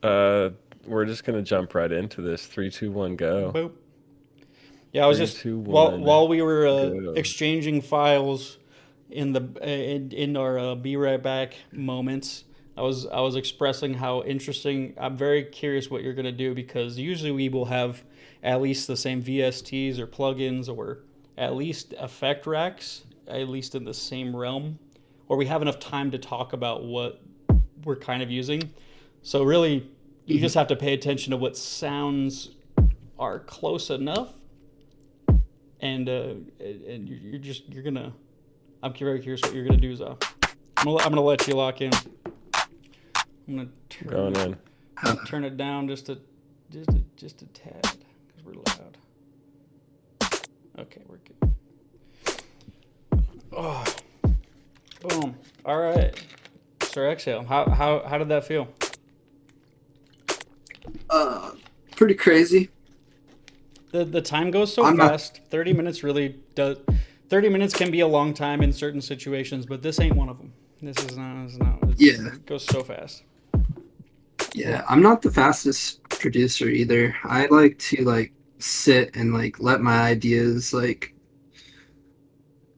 We're just gonna jump right into this. 3, 2, 1, go. Boop. Yeah, I was 3, just 2, 1, while we were go. exchanging files in our be right back moments. I was expressing how interesting. I'm very curious what you're gonna do, because usually we will have at least the same VSTs or plugins, or at least effect racks, at least in the same realm, or we have enough time to talk about what we're kind of using. So really, you just have to pay attention to what sounds are close enough, and you're gonna. I'm very curious what you're gonna do, Za. I'm gonna let you lock in. I'm gonna turn it down just a tad, because we're loud. Okay, we're good. Oh, boom. All right, Sir EXHAIL. How did that feel? Pretty crazy. The time goes so I'm fast. 30 minutes really does. 30 minutes can be a long time in certain situations, but this ain't one of them. This is not. Yeah. It goes so fast. Yeah, I'm not the fastest producer either. I like to sit and let my ideas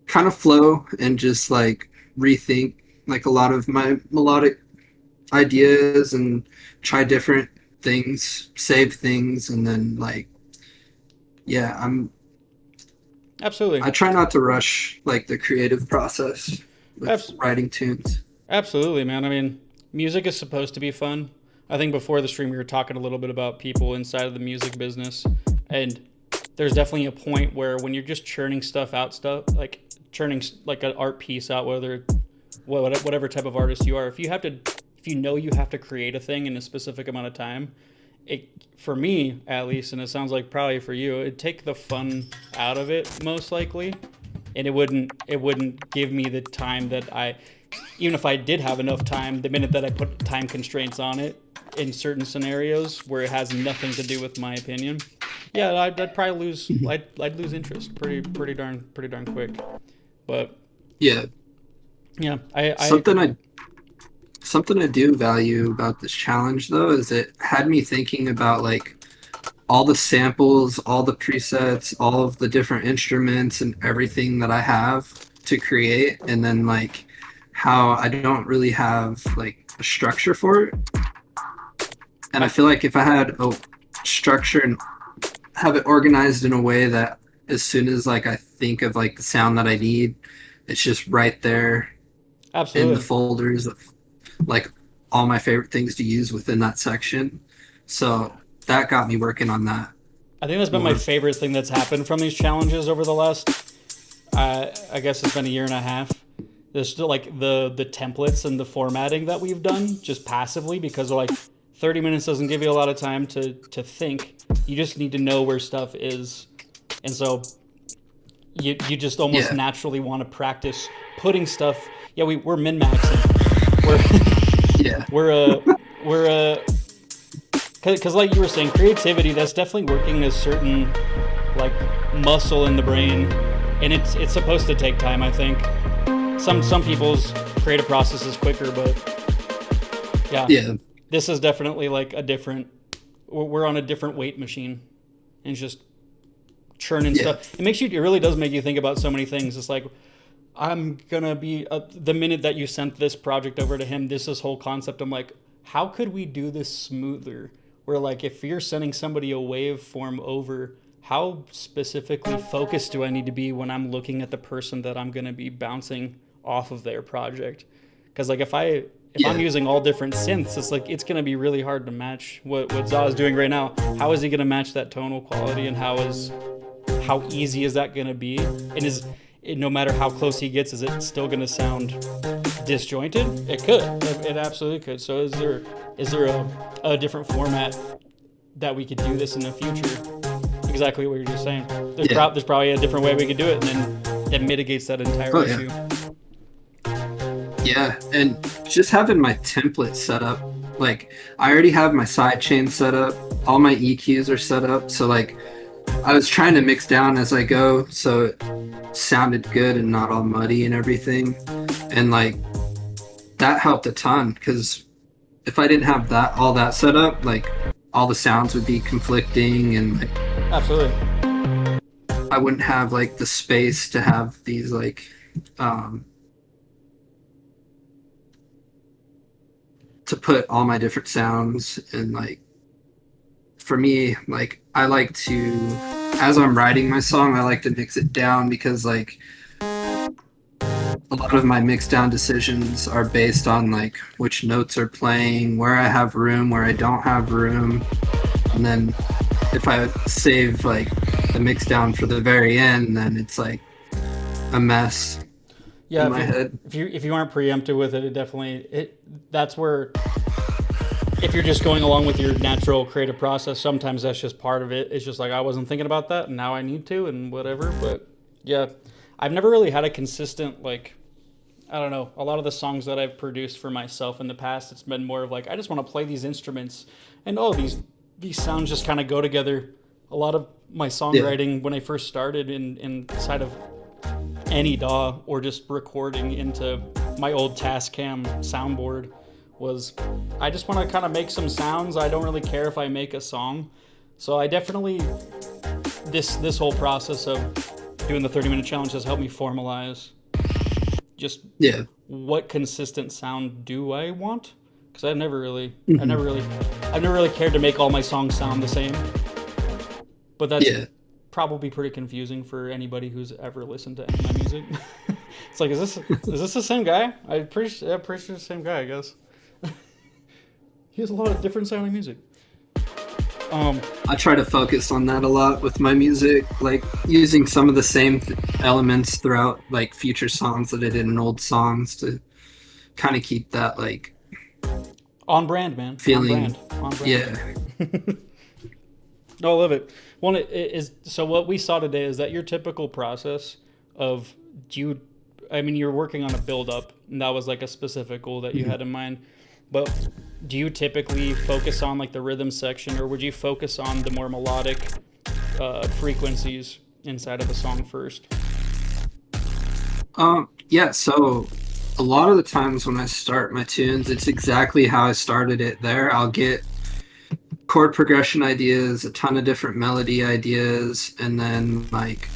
kind of flow, and just rethink a lot of my melodic ideas, and try different things, save things, and then Absolutely. I try not to rush the creative process with writing tunes. Absolutely, man. I mean, music is supposed to be fun. I think before the stream we were talking a little bit about people inside of the music business, and there's definitely a point where when you're just churning churning an art piece out, whatever type of artist you are, if you know you have to create a thing in a specific amount of time, for me at least, and it sounds like probably for you, it'd take the fun out of it most likely, and it wouldn't give me the time that even if I did have enough time, the minute that I put time constraints on it in certain scenarios where it has nothing to do with my opinion, yeah, I'd probably lose. I'd lose interest pretty darn quick. But yeah, something I do value about this challenge though is it had me thinking about all the samples, all the presets, all of the different instruments, and everything that I have to create, and then how I don't really have a structure for it. And I feel like if I had a structure and have it organized in a way that as soon as I think of the sound that I need, it's just right there. Absolutely. In the folders of all my favorite things to use within that section. So that got me working on that. I think that's been my favorite thing that's happened from these challenges over the last, I guess it's been a year and a half. There's still the templates and the formatting that we've done just passively, because 30 minutes doesn't give you a lot of time to think. You just need to know where stuff is. And so you just almost naturally want to practice putting stuff. Yeah, we're min-maxing. Because like you were saying, creativity, that's definitely working a certain muscle in the brain, and it's supposed to take time. I think some people's creative process is quicker, but yeah, this is definitely we're on a different weight machine, and it's just churning stuff. It really does make you think about so many things. It's I'm gonna be the minute that you sent this project over to him, this whole concept, I'm how could we do this smoother, where like if you're sending somebody a waveform over, how specifically focused do I need to be when I'm looking at the person that I'm going to be bouncing off of their project? Because like if I'm using all different synths, it's like it's going to be really hard to match what Za is doing right now. How is he going to match that tonal quality, and how easy is that going to be? And no matter how close he gets, is it still going to sound disjointed? It could. It absolutely could. So is there a different format that we could do this in the future? Exactly what you're just saying. There's probably a different way we could do it, and then it mitigates that entire issue. Yeah, and just having my template set up, like I already have my sidechain set up, all my EQs are set up, so like I was trying to mix down as I go so it sounded good and not all muddy and everything, and like that helped a ton, because if I didn't have all that set up, like all the sounds would be conflicting, and like absolutely I wouldn't have like the space to have these like to put all my different sounds. And like for me, like I like to, as I'm writing my song, I like to mix it down, because like a lot of my mix down decisions are based on like which notes are playing, where I have room, where I don't have room. And then if I save like the mix down for the very end, then it's like a mess in my head. If you aren't preemptive with it, that's where, if you're just going along with your natural creative process, sometimes that's just part of it. It's just like, I wasn't thinking about that and now I need to, and whatever. But yeah, I've never really had a consistent, like, I don't know, a lot of the songs that I've produced for myself in the past, it's been more of like, I just want to play these instruments and these sounds just kind of go together. A lot of my songwriting when I first started inside of any DAW or just recording into my old Tascam soundboard was, I just want to kind of make some sounds. I don't really care if I make a song. So I definitely, this whole process of doing the 30-minute challenge has helped me formalize just what consistent sound do I want? Because I've never really cared to make all my songs sound the same. But that's probably pretty confusing for anybody who's ever listened to any of my music. It's like, is this the same guy? I'm pretty sure it's the same guy, I guess. He has a lot of different sounding music. I try to focus on that a lot with my music, like using some of the same elements throughout like future songs that I did in old songs to kind of keep that like on brand, man. Feeling. On brand. Yeah. No, I love it. Well, it is, so what we saw today is that your typical process of you're working on a build up, and that was like a specific goal that you had in mind. But do you typically focus on like the rhythm section, or would you focus on the more melodic frequencies inside of a song first? Yeah, so a lot of the times when I start my tunes, it's exactly how I started it there. I'll get chord progression ideas, a ton of different melody ideas, and then like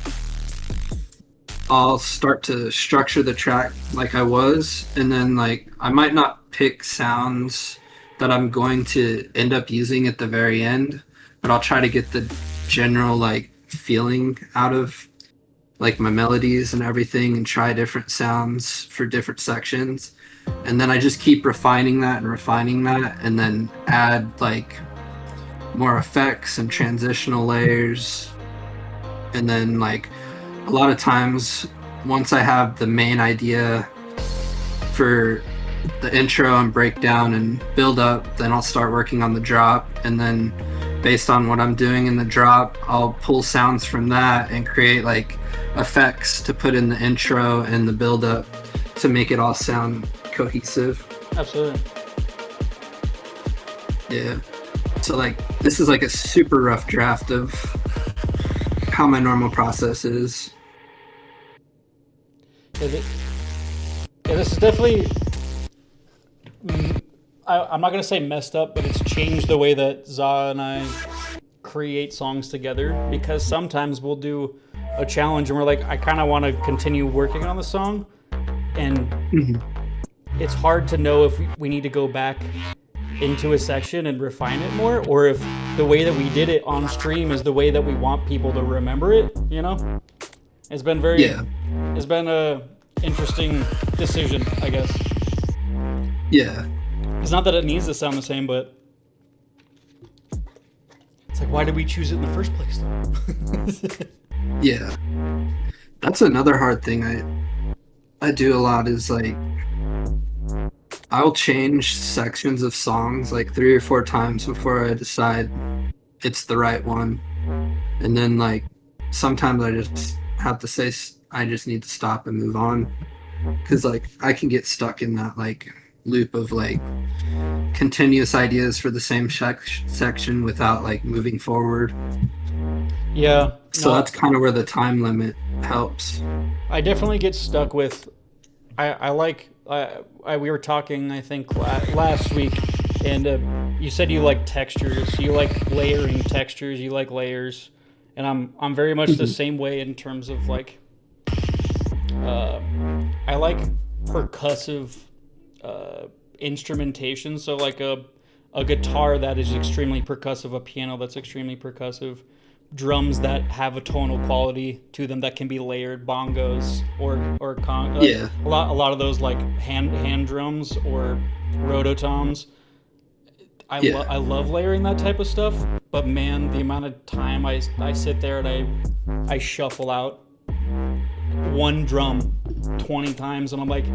I'll start to structure the track like I was, and then like I might not pick sounds that I'm going to end up using at the very end, but I'll try to get the general like feeling out of like my melodies and everything, and try different sounds for different sections. And then I just keep refining that, and then add like more effects and transitional layers. And then like a lot of times, once I have the main idea for the intro and breakdown and build up, then I'll start working on the drop. And then based on what I'm doing in the drop, I'll pull sounds from that and create like effects to put in the intro and the build up to make it all sound cohesive. Absolutely. Yeah. So like this is like a super rough draft of how my normal process is. This is definitely, I'm not going to say messed up, but it's changed the way that Za and I create songs together, because sometimes we'll do a challenge and we're like, I kind of want to continue working on the song, and it's hard to know if we need to go back into a section and refine it more, or if the way that we did it on stream is the way that we want people to remember it. You know, it's been very, Yeah. it's been a interesting decision, I guess. Yeah. It's not that it needs to sound the same, but it's like, why did we choose it in the first place, though? Yeah. That's another hard thing I do a lot is like I'll change sections of songs like 3 or 4 times before I decide it's the right one. And then like sometimes I just have to say I just need to stop and move on, cuz like I can get stuck in that like loop of like continuous ideas for the same section without like moving forward. Yeah. So no, that's kind of where the time limit helps. I definitely get stuck with. I like. We were talking, I think, last week, and you said you like textures. You like layering textures. You like layers, and I'm very much the same way in terms of like. I like percussive instrumentation. So like a guitar that is extremely percussive, a piano that's extremely percussive, drums that have a tonal quality to them that can be layered, bongos or Yeah. a lot of those like hand drums or rototoms. I love layering that type of stuff, but man, the amount of time I sit there and I shuffle out one drum 20 times and I'm like,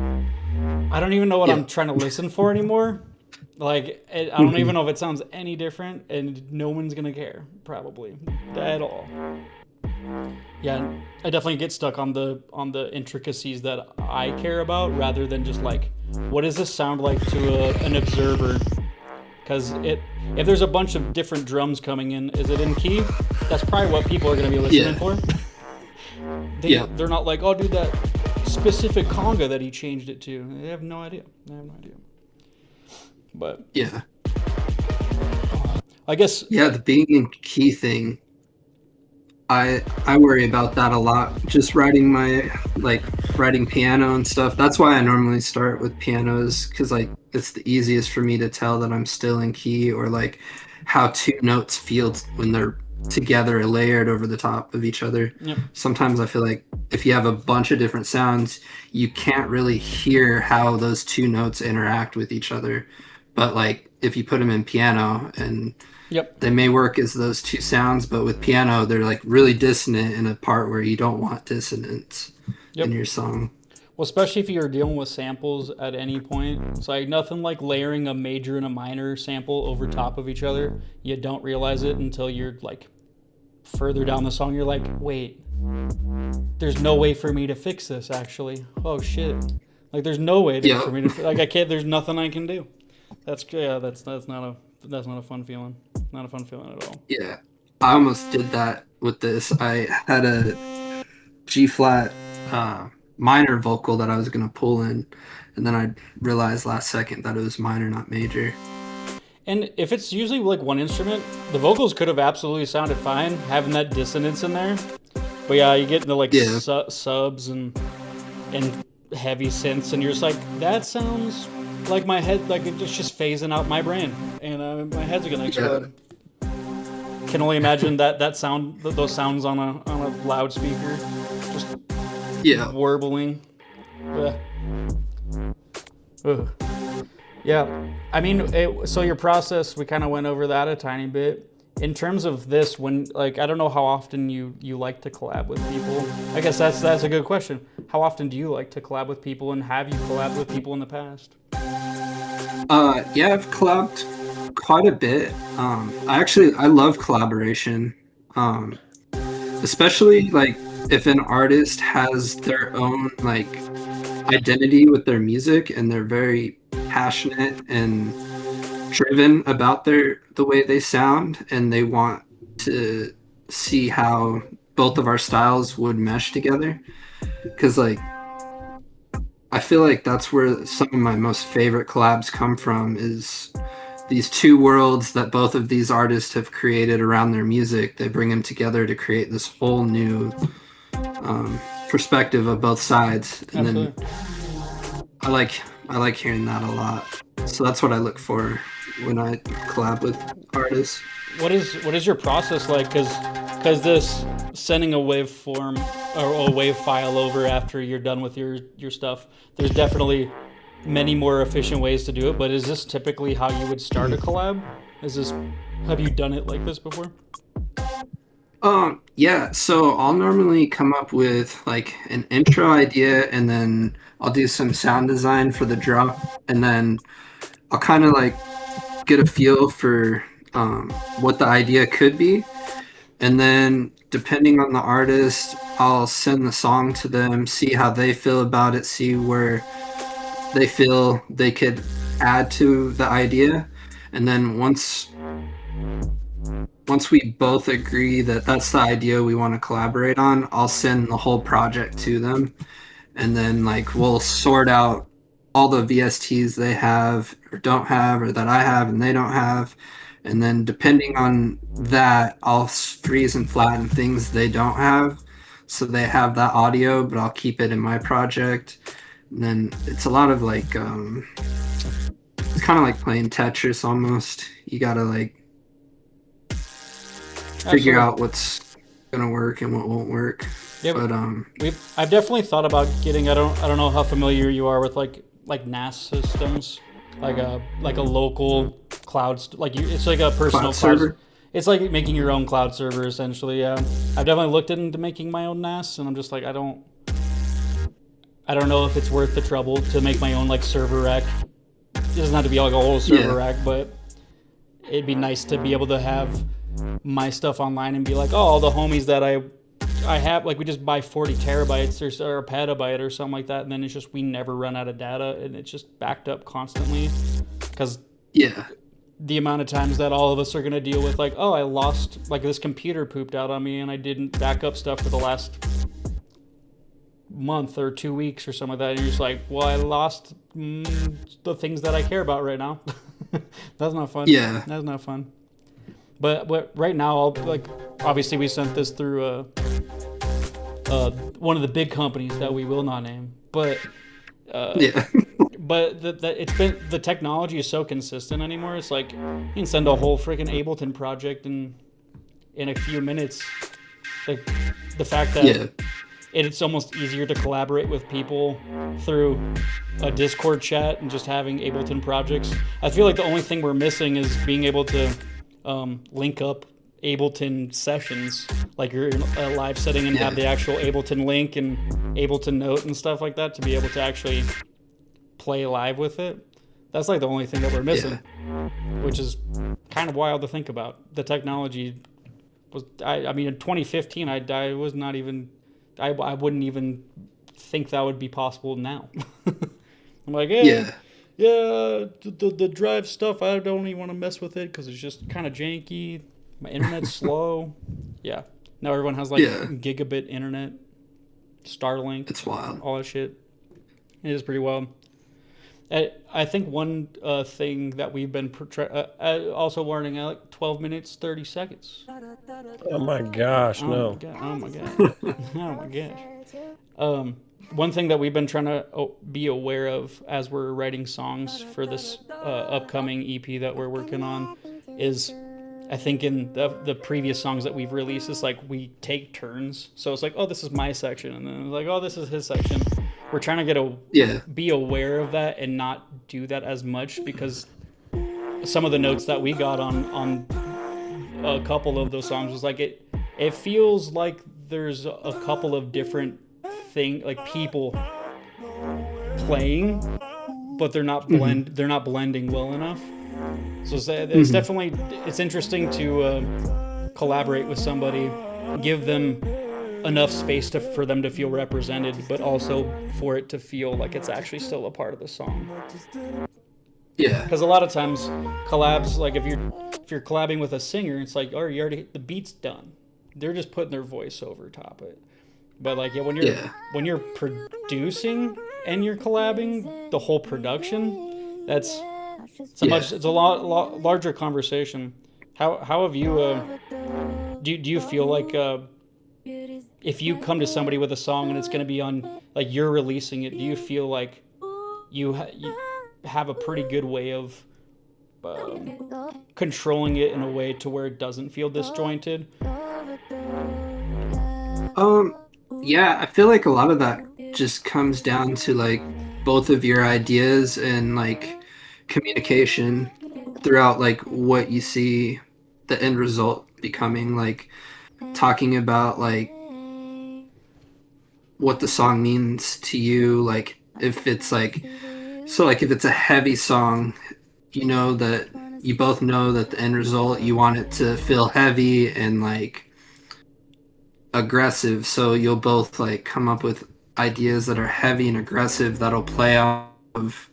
I don't even know what I'm trying to listen for anymore. Like, I don't even know if it sounds any different, and no one's gonna care, probably, at all. Yeah, I definitely get stuck on the intricacies that I care about, rather than just like, what does this sound like to an observer? Because if there's a bunch of different drums coming in, is it in key? That's probably what people are gonna be listening for. They're not like, oh, dude, that specific conga that he changed it to. They have no idea. But Yeah. I guess Yeah, the being in key thing, I worry about that a lot. Just writing piano and stuff. That's why I normally start with pianos, because like it's the easiest for me to tell that I'm still in key, or like how two notes feel when they're together, layered over the top of each other. Yep. Sometimes I feel like if you have a bunch of different sounds, you can't really hear how those two notes interact with each other. But like if you put them in piano, and they may work as those two sounds, but with piano they're like really dissonant in a part where you don't want dissonance in your song. Well, especially if you're dealing with samples at any point. It's like nothing like layering a major and a minor sample over top of each other. You don't realize it until you're like further down the song. You're like, wait, there's no way for me to fix this actually. Oh shit. Like there's no way for me to, like I can't, there's nothing I can do. That's not a fun feeling. Not a fun feeling at all. Yeah. I almost did that with this. I had a G flat minor vocal that I was going to pull in, and then I realized last second that it was minor, not major. And if it's usually like one instrument, the vocals could have absolutely sounded fine having that dissonance in there. But yeah, you get into like subs and heavy synths, and you're just like, that sounds like my head, like it's just phasing out my brain, and my head's gonna explode. Can only imagine that sound, those sounds on a loudspeaker, just warbling. Ugh. Yeah, I mean, so your process, we kind of went over that a tiny bit. In terms of this, when like I don't know how often you like to collab with people. I guess that's a good question. How often do you like to collab with people, and have you collabed with people in the past? Yeah, I've collabed quite a bit. I love collaboration, especially like if an artist has their own like identity with their music and they're very passionate and driven about the way they sound, and they want to see how both of our styles would mesh together. Because like I feel like that's where some of my most favorite collabs come from, is these two worlds that both of these artists have created around their music. They bring them together to create this whole new perspective of both sides. And then I like hearing that a lot. So that's what I look for when I collab with artists. What is your process like? Because this sending a waveform or a wave file over after you're done with your stuff, there's definitely many more efficient ways to do it. But is this typically how you would start a collab? Have you done it like this before? Yeah, so I'll normally come up with like an intro idea and then I'll do some sound design for the drop and then I'll kind of like get a feel for what the idea could be. And then depending on the artist, I'll send the song to them, see how they feel about it, see where they feel they could add to the idea. And then once we both agree that that's the idea we want to collaborate on, I'll send the whole project to them. And then like we'll sort out all the VSTs they have or don't have or that I have and they don't have. And then depending on that, I'll freeze and flatten things they don't have. So they have that audio, but I'll keep it in my project. And then it's a lot of like it's kind of like playing Tetris almost. You gotta like figure Absolutely. out what's gonna work and what won't work. Yeah, But I've definitely thought about getting. I don't know how familiar you are with like NAS systems, like a local cloud. It's like a personal cloud server. It's like making your own cloud server essentially. Yeah, I've definitely looked into making my own NAS, and I'm just like I don't know if it's worth the trouble to make my own like server rack. It doesn't have to be like a whole server Yeah, rack, but it'd be nice to be able to have my stuff online and be like, oh, all the homies that I have, like we just buy 40 terabytes or a petabyte or something like that, and then it's just we never run out of data, and it's just backed up constantly. Because yeah, the amount of times that all of us are gonna deal with like, oh, I lost like this computer pooped out on me and I didn't back up stuff for the last month or 2 weeks or something like that, and you're just like, well, I lost the things that I care about right now. That's not fun. yeah, That's not fun. But right now, obviously we sent this through one of the big companies that we will not name, but yeah, it's been the technology is so consistent anymore. It's like you can send a whole freaking Ableton project in a few minutes. Like the fact that yeah, it's almost easier to collaborate with people through a Discord chat and just having Ableton projects. I feel like the only thing we're missing is being able to link up Ableton sessions, like you're in a live setting and have yeah, the actual Ableton link and Ableton note and stuff like that to be able to actually play live with it. That's like the only thing that we're missing, yeah, which is kind of wild to think about. The technology was, I mean, in 2015, I was not even, I wouldn't even think that would be possible now. I'm like, hey, yeah, yeah, the drive stuff, I don't even want to mess with it because it's just kind of janky. My internet's slow. Yeah. Now everyone has like yeah. gigabit internet, Starlink, It's wild. all that shit. It is pretty wild. I think one thing that we've been also learning, like 12 minutes, 30 seconds. Oh my gosh, Oh my no. god! Oh my god! Oh my gosh! One thing that we've been trying to be aware of as we're writing songs for this upcoming EP that we're working on is, I think in the previous songs that we've released, it's like we take turns. So it's like, oh, this is my section, and then it's like, oh, this is his section. We're trying to Yeah, be aware of that and not do that as much, because some of the notes that we got on a couple of those songs was like it feels like there's a couple of different like people playing, but they're not blending well enough. So it's definitely, it's interesting to collaborate with somebody, give them enough space for them to feel represented, but also for it to feel like it's actually still a part of the song. yeah, Because a lot of times collabs, like if you're collabing with a singer, it's like, oh, you already, the beat's done. They're just putting their voice over top it. But like, yeah, yeah, when you're producing and you're collabing, the whole production, it's a lot larger conversation. How have you do you feel like if you come to somebody with a song and it's going to be on, like you're releasing it, do you feel like you have a pretty good way of controlling it in a way to where it doesn't feel disjointed. Yeah, I feel like a lot of that just comes down to like both of your ideas and like communication throughout like what you see the end result becoming, like talking about like what the song means to you, like if it's like, so like if it's a heavy song, you know that you both know that the end result you want it to feel heavy and like aggressive, so you'll both like come up with ideas that are heavy and aggressive that'll play off of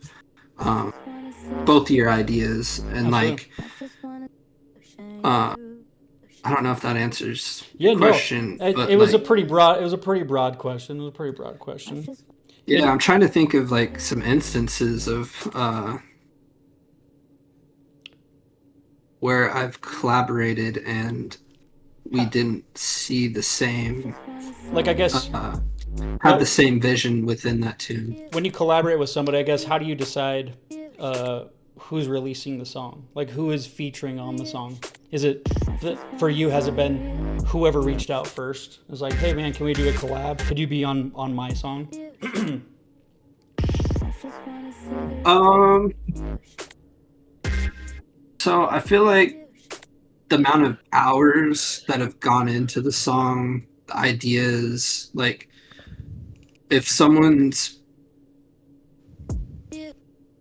um, both of your ideas and like I don't know if that answers Yeah, the question, no, but it was like, a pretty broad. It was a pretty broad question. It was a pretty broad question. yeah, I'm trying to think of like some instances of where I've collaborated and we didn't see the same, Like, I guess have the same vision within that tune. when you collaborate with somebody, I guess how do you decide who's releasing the song? Like, who is featuring on the song? Is it for you? Has it been whoever reached out first? It was like, hey man, can we do a collab? Could you be on my song? So I feel like the amount of hours that have gone into the song, the ideas, like if someone's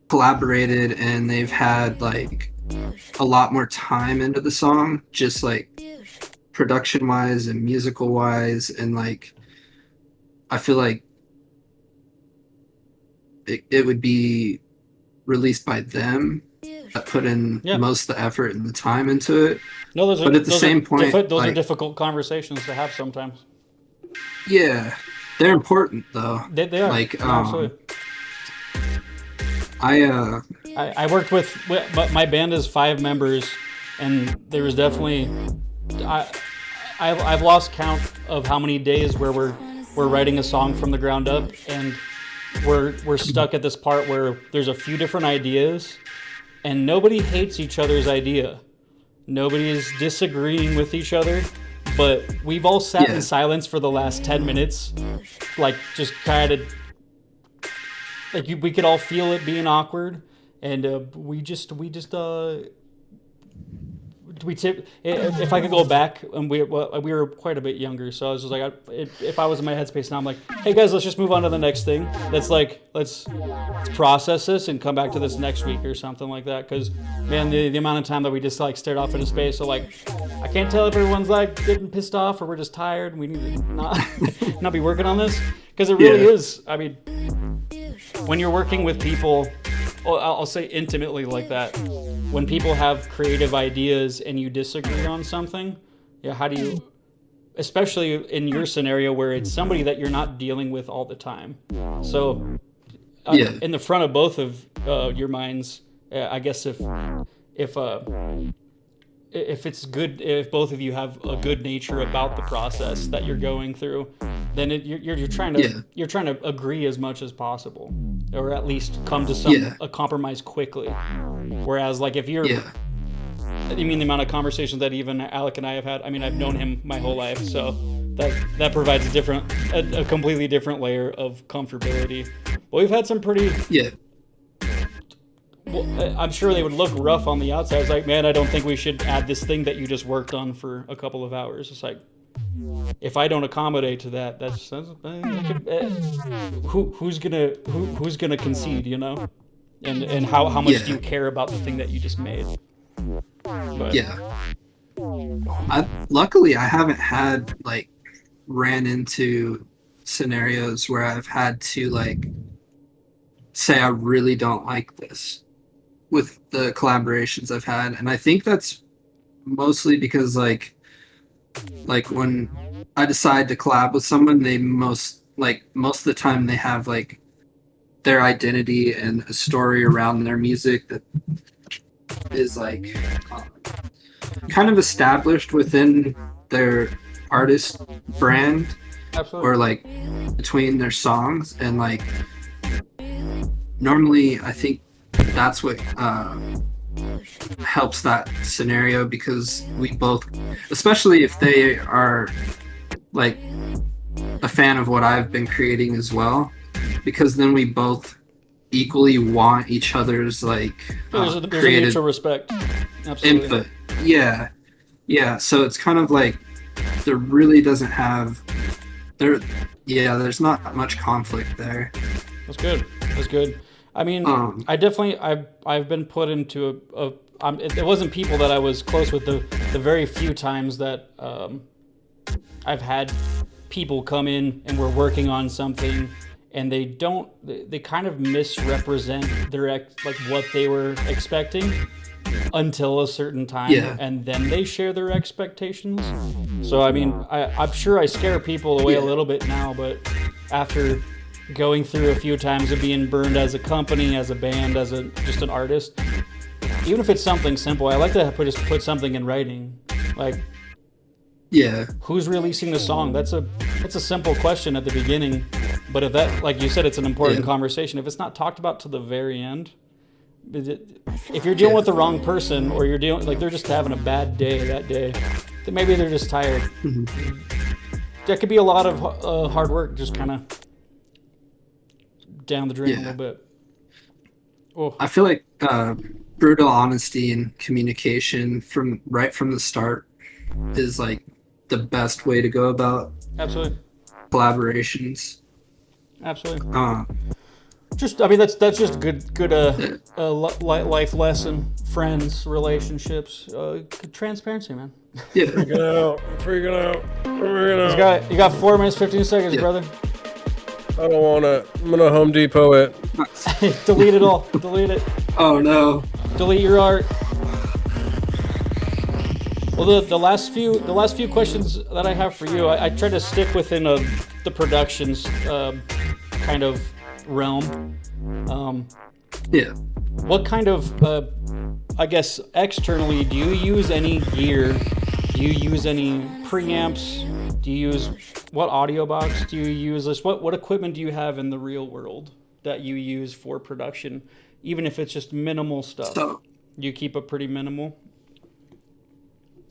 collaborated and they've had like a lot more time into the song, just like production wise and musical wise, and like I feel like it would be released by them that put in most of the effort and the time into it. No, those are, but at the same point, those like, are difficult conversations to have sometimes. Yeah, they're important though. They are. Like, Absolutely. I worked with my band is 5 members, and there was definitely I've lost count of how many days where we're writing a song from the ground up, and we're stuck at this part where there's a few different ideas, and nobody hates each other's idea. Nobody is disagreeing with each other, but we've all sat in silence for the last 10 minutes, like just kind of like we could all feel it being awkward, and if I could go back, and we were quite a bit younger, so I was just like, if I was in my headspace now, I'm like, hey guys, let's just move on to the next thing. Let's process this and come back to this next week or something like that. Because man, the amount of time that we just like stared off into space, so like I can't tell if everyone's like getting pissed off or we're just tired and we need to not be working on this, because it really is. I mean, when you're working with people, I'll say intimately like that, when people have creative ideas and you disagree on something, how do you, especially in your scenario where it's somebody that you're not dealing with all the time. So in the front of both of your minds, I guess if it's good, if both of you have a good nature about the process that you're going through, then you're trying to agree as much as possible, or at least come to a compromise quickly. Whereas like if you're, I mean, the amount of conversations that even Alec and I have had. I mean, I've known him my whole life, so that provides a completely different layer of comfortability. But we've had some pretty well, I'm sure they would look rough on the outside. It's like, man, I don't think we should add this thing that you just worked on for a couple of hours. It's like, if I don't accommodate to that, who's gonna concede, you know? And how much do you care about the thing that you just made? But, luckily I haven't had like ran into scenarios where I've had to like say I really don't like this with the collaborations I've had, and I think that's mostly because like when I decide to collab with someone, they most of the time they have like their identity and a story around their music that is like kind of established within their artist brand. Absolutely. Or like between their songs, and like normally I think that's what helps that scenario because we both, especially if they are like a fan of what I've been creating as well, because then we both equally want each other's like There's a creative mutual respect. Absolutely. input. Yeah, yeah. So it's kind of like there really doesn't have there. Yeah, there's not much conflict there. That's good. That's good. I mean, I definitely I've been put into it wasn't people that I was close with the very few times that I've had people come in and we're working on something and they kind of misrepresent like what they were expecting until a certain time, Yeah. and then they share their expectations. So I mean, I'm sure I scare people away a little bit now, but after going through a few times of being burned as a company, as a band, as just an artist, even if it's something simple, I like to just put something in writing, like Yeah, who's releasing the song. That's a simple question at the beginning, but if that, like you said, it's an important conversation. If it's not talked about to the very end, if you're dealing with the wrong person, or you're dealing like they're just having a bad day that day, then maybe they're just tired. That could be a lot of hard work, just kind of down the drain a little bit. Oh, I feel like brutal honesty and communication from the start is like the best way to go about absolutely, collaborations. absolutely. Uh, Just, I mean, that's just good life lesson. Friends, relationships, transparency, man. yeah, Freaking out. You got 4 minutes, 15 seconds, brother. I don't want to. I'm gonna Home Depot it. Delete it all. Delete it. oh no. Delete your art. Well, the last few questions that I have for you, I try to stick within the productions kind of realm. Yeah. What kind of, I guess, externally, do you use any gear? Do you use any preamps? Do you use, what audio box do you use? What equipment do you have in the real world that you use for production? Even if it's just minimal stuff. So You keep it pretty minimal?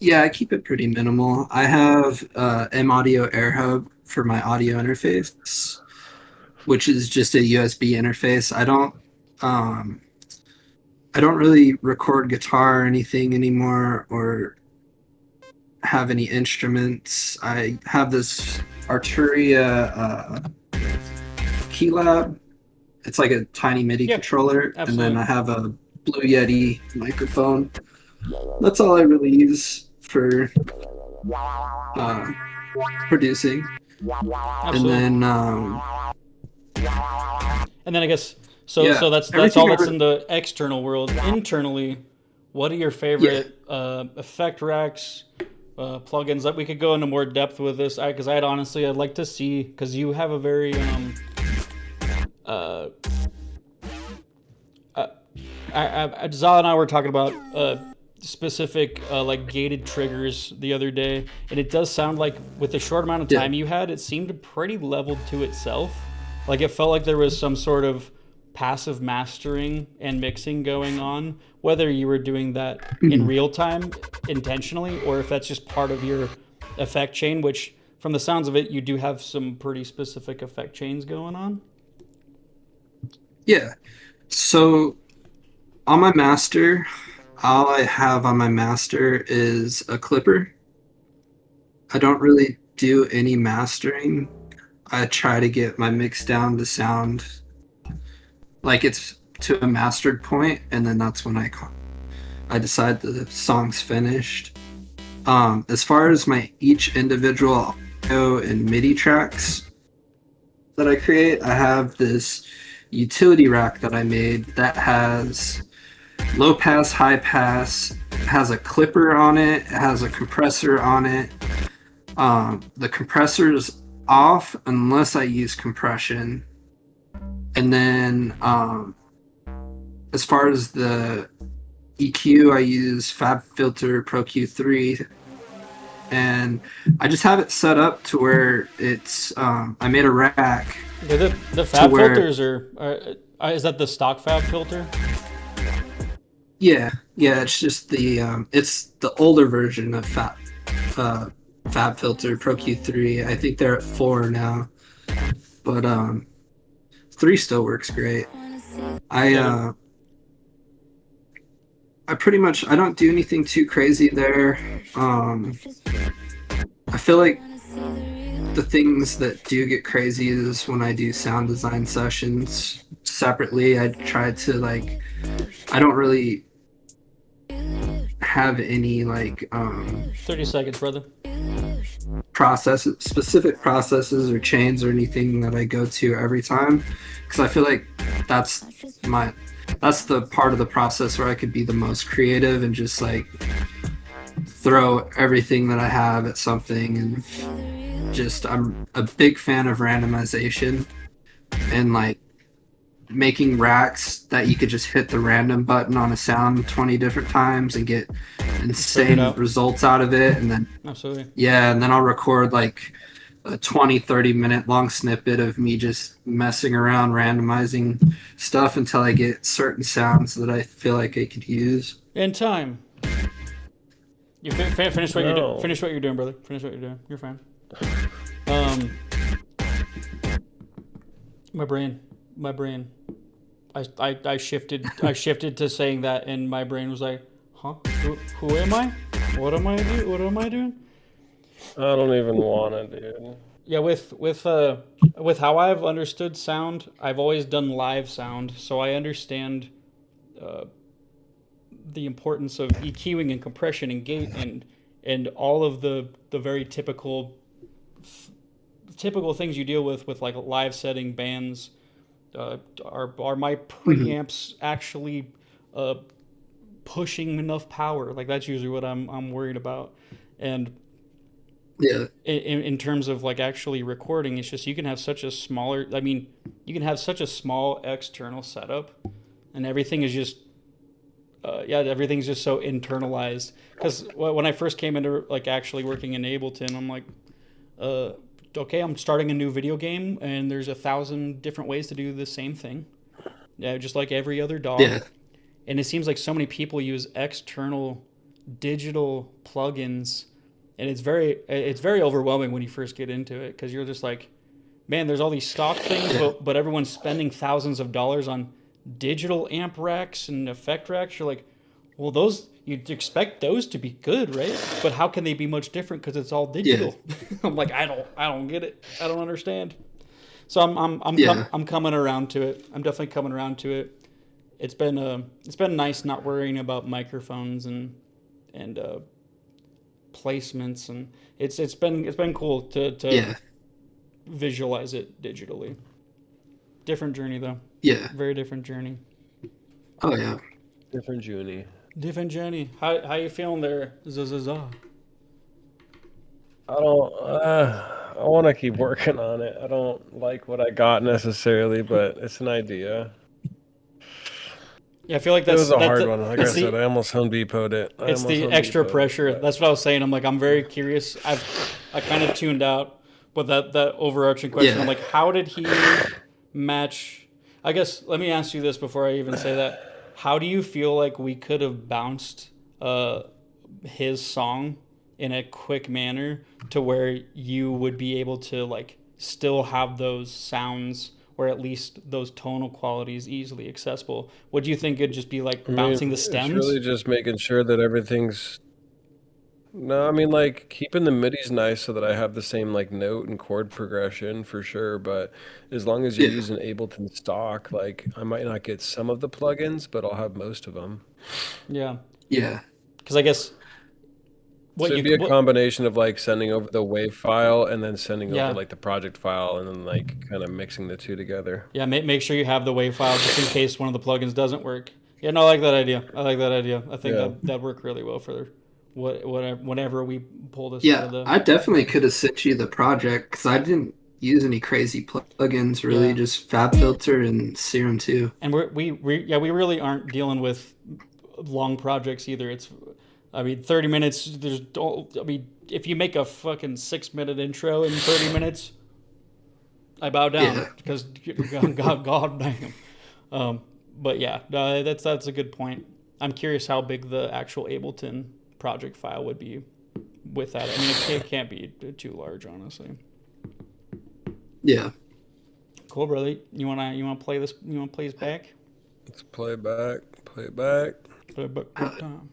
yeah, I keep it pretty minimal. I have M Audio Air Hub for my audio interface, which is just a USB interface. I don't really record guitar or anything anymore, or have any instruments. I have this Arturia Keylab. It's like a tiny MIDI controller, absolutely. and then I have a Blue Yeti microphone. That's all I really use for producing. Absolutely. And then And then I guess so. Yeah, So that's everything all that's I re- in the external world. Internally, what are your favorite effect racks, plugins? That we could go into more depth with this, because I'd like to see, because you have a very Zal and I were talking about specific like gated triggers the other day, and it does sound like with the short amount of time you had, it seemed pretty leveled to itself. Like it felt like there was some sort of passive mastering and mixing going on, whether you were doing that in real time intentionally, or if that's just part of your effect chain, which from the sounds of it, you do have some pretty specific effect chains going on. yeah. So on my master, all I have on my master is a clipper. I don't really do any mastering. I try to get my mix down to sound like it's to a mastered point, and then that's when I decide the song's finished. As far as my each individual audio and MIDI tracks that I create, I have this utility rack that I made that has low pass, high pass, has a clipper on it, it has a compressor on it. The compressor's off unless I use compression. And then as far as the EQ, I use FabFilter Pro Q3, and I just have it set up to where it's I made a rack. Yeah, the fab filters are is that the stock fab filter? yeah. It's just it's the older version of uh, Fab Filter Pro Q3. I think they're at 4 now, but 3 still works great. I Yeah, uh, I pretty much I don't do anything too crazy there. Um, I feel like the things that do get crazy is when I do sound design sessions separately. I try to like I don't really have any like 30 seconds, brother. specific processes or chains or anything that I go to every time because I feel like that's my that's the part of the process where I could be the most creative and just like throw everything that I have at something and just I'm a big fan of randomization and like making racks that you could just hit the random button on a sound 20 different times and get Figure it insane out. results out of it and then Absolutely. yeah, and then I'll record like a 20-30 minute long snippet of me just messing around randomizing stuff until I get certain sounds that I feel like I could use. In time. You finish what you're doing. No. Finish what you're doing, brother. Finish what you're doing. You're fine. Um, my brain. I shifted to saying that, and my brain was like, "Huh? Who am I? What am I doing? What am I doing?" I don't even want to, dude. Yeah, with how I've understood sound, I've always done live sound, so I understand uh, the importance of EQing and compression and gate and all of the very typical things you deal with like live setting bands. Are my Mhm. preamps actually uh, pushing enough power? Like that's usually what I'm worried about. And Yeah, in terms of like actually recording, it's just you can have such a smaller. I mean, you can have such a small external setup, and everything is just yeah, everything's just so internalized. Because when I first came into like actually working in Ableton, I'm like, uh, okay, I'm starting a new video game, and there's 1,000 different ways to do the same thing. Yeah, just like every other DAW. yeah, And it seems like so many people use external digital plugins, and it's very overwhelming when you first get into it because you're just like, man, there's all these stock things, yeah, but everyone's spending thousands of dollars on digital amp racks and effect racks. You're like, well, those you'd expect those to be good, right? But how can they be much different because it's all yeah, digital? I'm like, I don't get it. I don't understand. So yeah, I'm coming around to it. I'm definitely coming around to it. It's been nice not worrying about microphones and placements, and it's been cool to yeah, visualize it digitally. Different journey though. yeah. Very different journey. Oh yeah. Different Junie. Different journey. How you feeling there? Zazaza. I don't. I want to keep working on it. I don't like what I got necessarily, but it's an idea. Yeah, I feel like It was a hard that's one. Like I it's said, the I almost Home Depot'd it. I it's almost the Home extra Depot'd it, pressure. but That's what I was saying. I'm like I'm very curious. I kind of tuned out, but that overarching question. I'm Yeah. like, how did he match? I guess let me ask you this before I even say that. How do you feel like we could have bounced his song in a quick manner to where you would be able to like still have those sounds or at least those tonal qualities easily accessible? Would you think it'd just be like I mean, bouncing the it's stems? really just making sure that everything's. No, I mean like keeping the MIDI's nice so that I have the same like note and chord progression for sure. But as long as you're Yeah. using Ableton stock, like I might not get some of the plugins, but I'll have most of them. Yeah, Yeah. because I guess So what it'd you be a what combination of like sending over the WAV file and then sending over yeah like the project file and then like kind of mixing the two together. yeah make sure you have the WAV file just in case one of the plugins doesn't work. Yeah, no, I like that idea. I like that idea. I think Yeah. that work really well for whatever whenever we pull this out Yeah. of the I definitely could have sent you the project because I didn't use any crazy plugins really, yeah. just Fab Filter and Serum 2. And we really aren't dealing with long projects either. It's I mean 30 minutes. I mean if you make a fucking 6 minute intro in 30 minutes, I bow down Yeah. because God damn. Um, but yeah, that's a good point. I'm curious how big the actual Ableton project file would be with that. I mean, it can't be too large, honestly. Yeah. Cool, brother. You wanna play this? You wanna play this back? Let's play it back. Play it back. Play it back one time.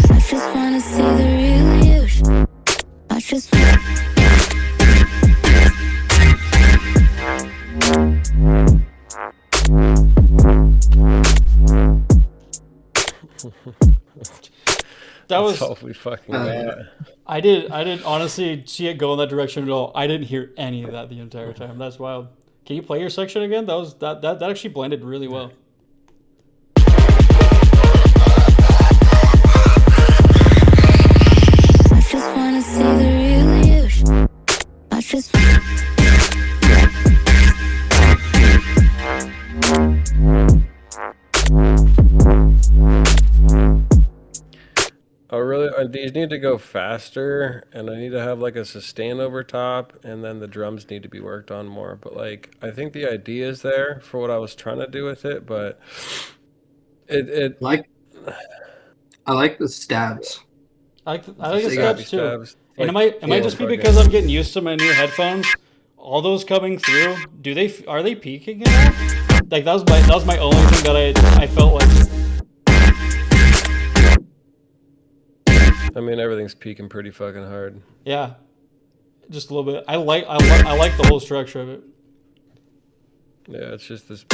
I just wanna see the real you. I just That was. That's all we fucking got. I didn't honestly see it go in that direction at all. I didn't hear any of that the entire time. That's wild. Can you play your section again? That actually blended really well. I just wanna see the real you. I just These need to go faster, and I need to have like a sustain over top, and then the drums need to be worked on more. But like, I think the idea is there for what I was trying to do with it, but it I like the stabs. I like the They gotta steps too. stabs. And Like, it might just be fucking- because I'm getting used to my new headphones. All those coming through, are they peaking enough? Like that was my only thing that I felt like. I mean, everything's peaking pretty fucking hard. Yeah, just a little bit. I like the whole structure of it. Yeah, it's just this.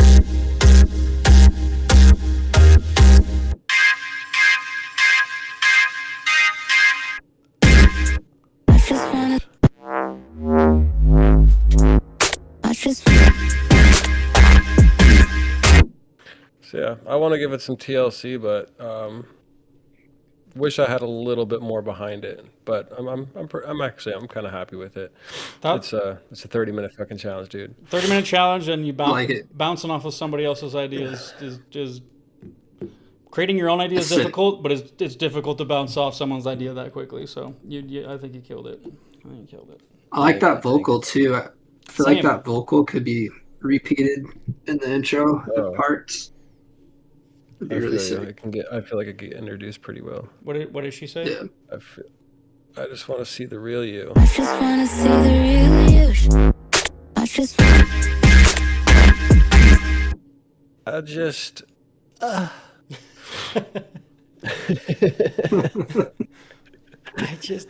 I just wanna I just So yeah, I want to give it some TLC, but wish I had a little bit more behind it. But I'm kind of happy with it. That- It's a 30-minute fucking challenge, dude. 30-minute challenge, and you like it. bouncing off of somebody else's ideas is creating your own idea is That's it. difficult, but it's difficult to bounce off someone's idea that quickly. So I think you killed it. I think you killed it. I like that vocal too. I feel like Same. that vocal could be repeated in the intro Oh. parts. It'd be really sick. I feel like it get introduced pretty well. What did she say? Yeah. I just want to see the real you. I just wanna see the real you. I just I just. I just.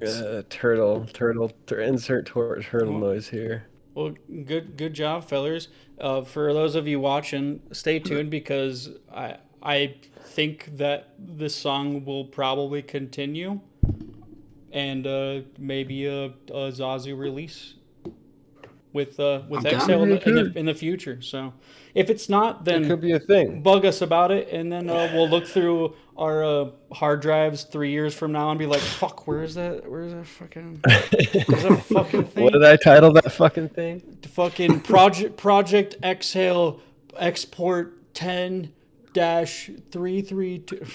Insert turtle noise here. Well, good job, fellers. For those of you watching, stay tuned because I think that this song will probably continue, and maybe a Zazu release with down EXHAIL with it, in the future. So if it's not, It then could be a thing. bug us about it, and then we'll look through our hard drives 3 years from now and be like, "Fuck, where's that fucking thing?" What did I title that fucking thing? Fucking project EXHAIL export 10-332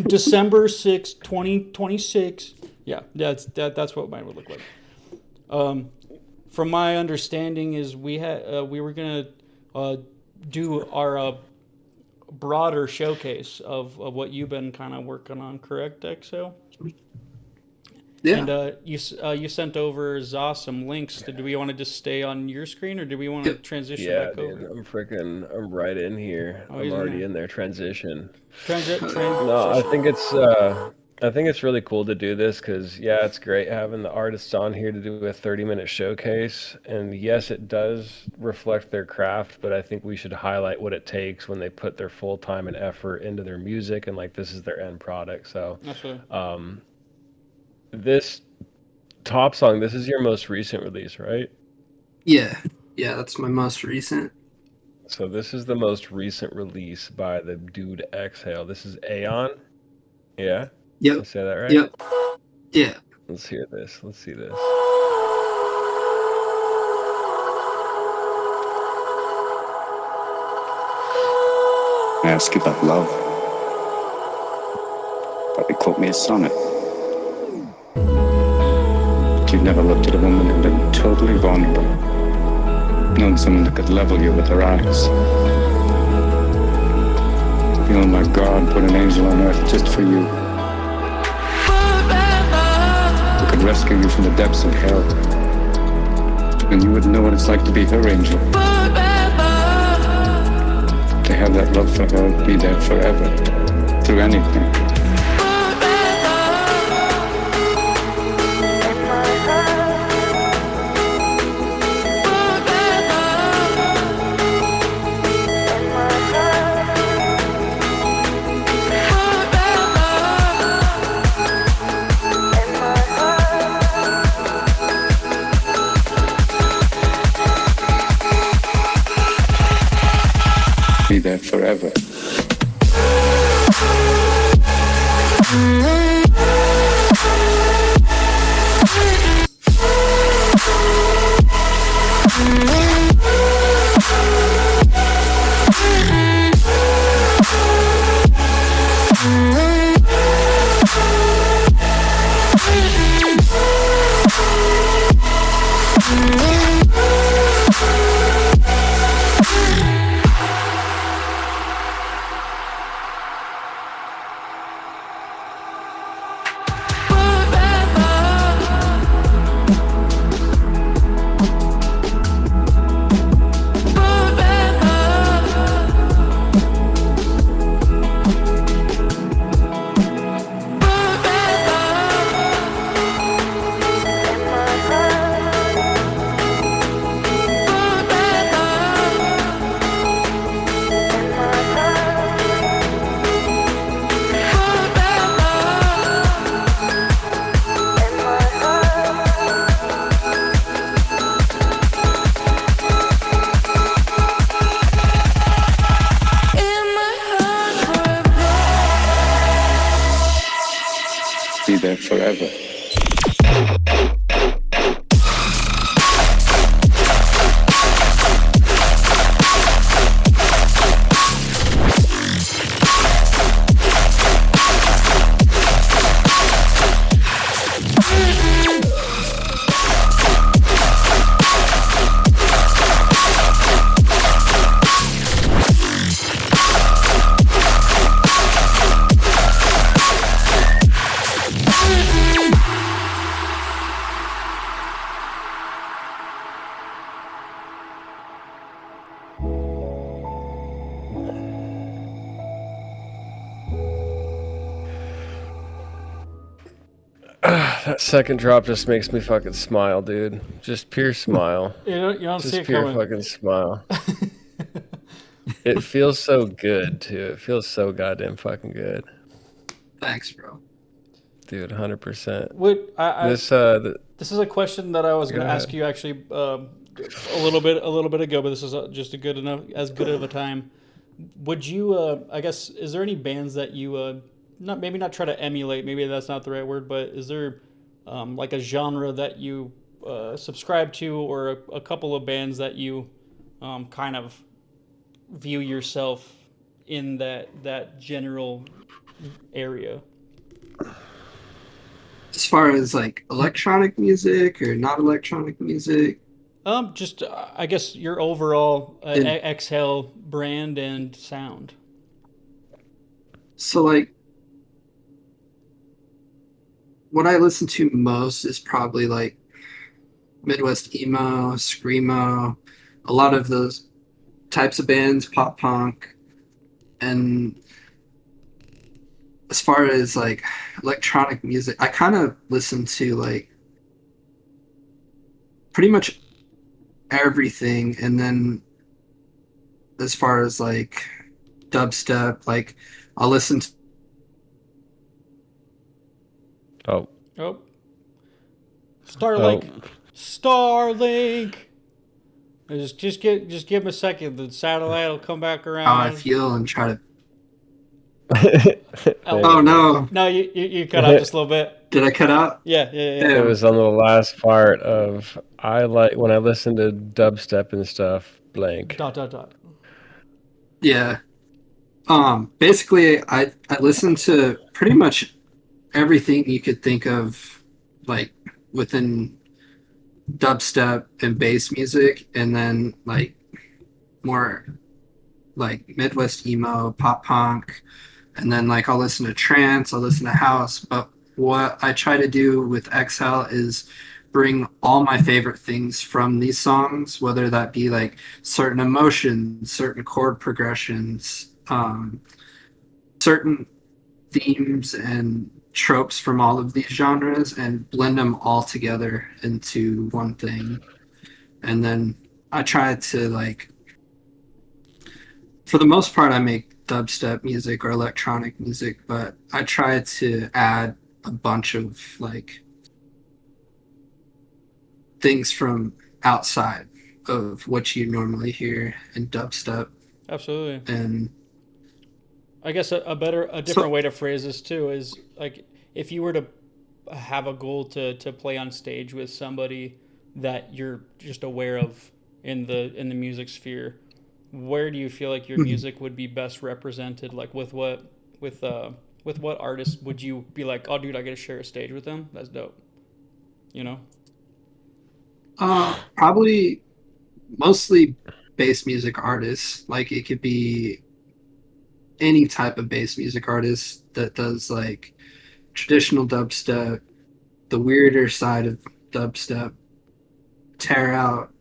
December 6, 2026. Yeah, that's what mine would look like. From my understanding is we were gonna do our broader showcase of what you've been kind of working on, correct, EXHAIL? Yeah. And you sent over Za some links. Do we want to just stay on your screen, or do we want to transition Yeah, back dude, over? I'm right in here. Oh, I'm he's in already there. in there. Transition. Transition. No, I think it's I think it's really cool to do this because, yeah, it's great having the artists on here to do a 30-minute showcase. And yes, it does reflect their craft, but I think we should highlight what it takes when they put their full time and effort into their music and like this is their end product. So, Absolutely. um, this top song, this is your most recent release, right? Yeah, yeah, that's my most recent. So this is the most recent release by the dude Exhale. This is Aeon. Yeah, I Yep, say that right? yep, yeah. Let's hear this. Let's see this. I ask you about love, but they quote me a sonnet. But you've never looked at a woman and been totally vulnerable, known someone that could level you with her eyes. Feeling like God put an angel on earth just for you. Who could rescue you from the depths of hell. And you wouldn't know what it's like to be her angel. To have that love for her, be there forever, through anything. Be there forever. Be there forever. That second drop just makes me fucking smile, dude. Just pure smile. You don't see Just it pure coming. fucking smile. It feels so good, too. It feels so goddamn fucking good. Thanks, bro. Dude, 100%. What This, this is a question that I was going to ask you actually a little bit ago, but this is just as good of a time. Would you? I guess is there any bands that you not try to emulate? Maybe that's not the right word, but is there like a genre that you subscribe to, or a couple of bands that you kind of view yourself in that general area? As far as like electronic music or not electronic music, Just I guess your overall And- Exhale brand and sound. so like what I listen to most is probably like Midwest emo, screamo, a lot of those types of bands, pop punk, and as far as like electronic music, I kind of listen to like pretty much everything. And then as far as like dubstep, like I'll listen to. Oh, Oh, oh, Starlink. Starlink. Just give him a second. The satellite will come back How I around. feel and try to. there Oh you go. no! No, you cut out just a little bit. Did I cut out? Yeah, yeah, yeah. It Damn. was on the last part of I like when I listen to dubstep and stuff. Blank. Dot dot dot. Yeah. Basically, I listen to pretty much everything you could think of, like within dubstep and bass music, and then like more like Midwest emo, pop punk, and then like I'll listen to trance, I'll listen to house. But what I try to do with Exhale is bring all my favorite things from these songs, whether that be like certain emotions, certain chord progressions, certain themes and tropes from all of these genres, and blend them all together into one thing. And then I try to like, for the most part, I make dubstep music or electronic music, but I try to add a bunch of like things from outside of what you normally hear in dubstep. Absolutely. And I guess a different way to phrase this too is like if you were to have a goal to play on stage with somebody that you're just aware of in the music sphere, where do you feel like your music would be best represented? Like with what artist would you be like, oh dude, I gotta share a stage with them? That's dope. You know? probably mostly bass music artists. Like it could be any type of bass music artist that does like traditional dubstep, the weirder side of dubstep, tear out.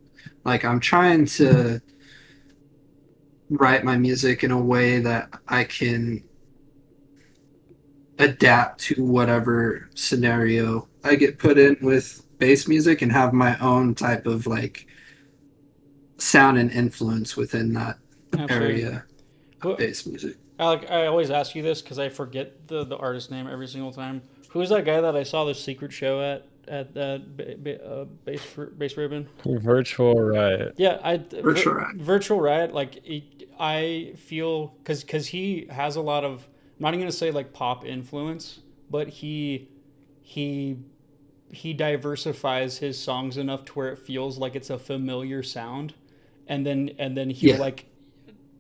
Like I'm trying to write my music in a way that I can adapt to whatever scenario I get put in with bass music and have my own type of like sound and influence within that Absolutely. area of Well, bass music. Alec, I always ask you this because I forget the artist name every single time. Who's that guy that I saw the secret show at that base ribbon? Virtual Riot. Yeah, Virtual Ride. Virtual Riot. Like I feel because he has a lot of, I'm not even gonna say like pop influence, but he he diversifies his songs enough to where it feels like it's a familiar sound, and then he'll Yeah. like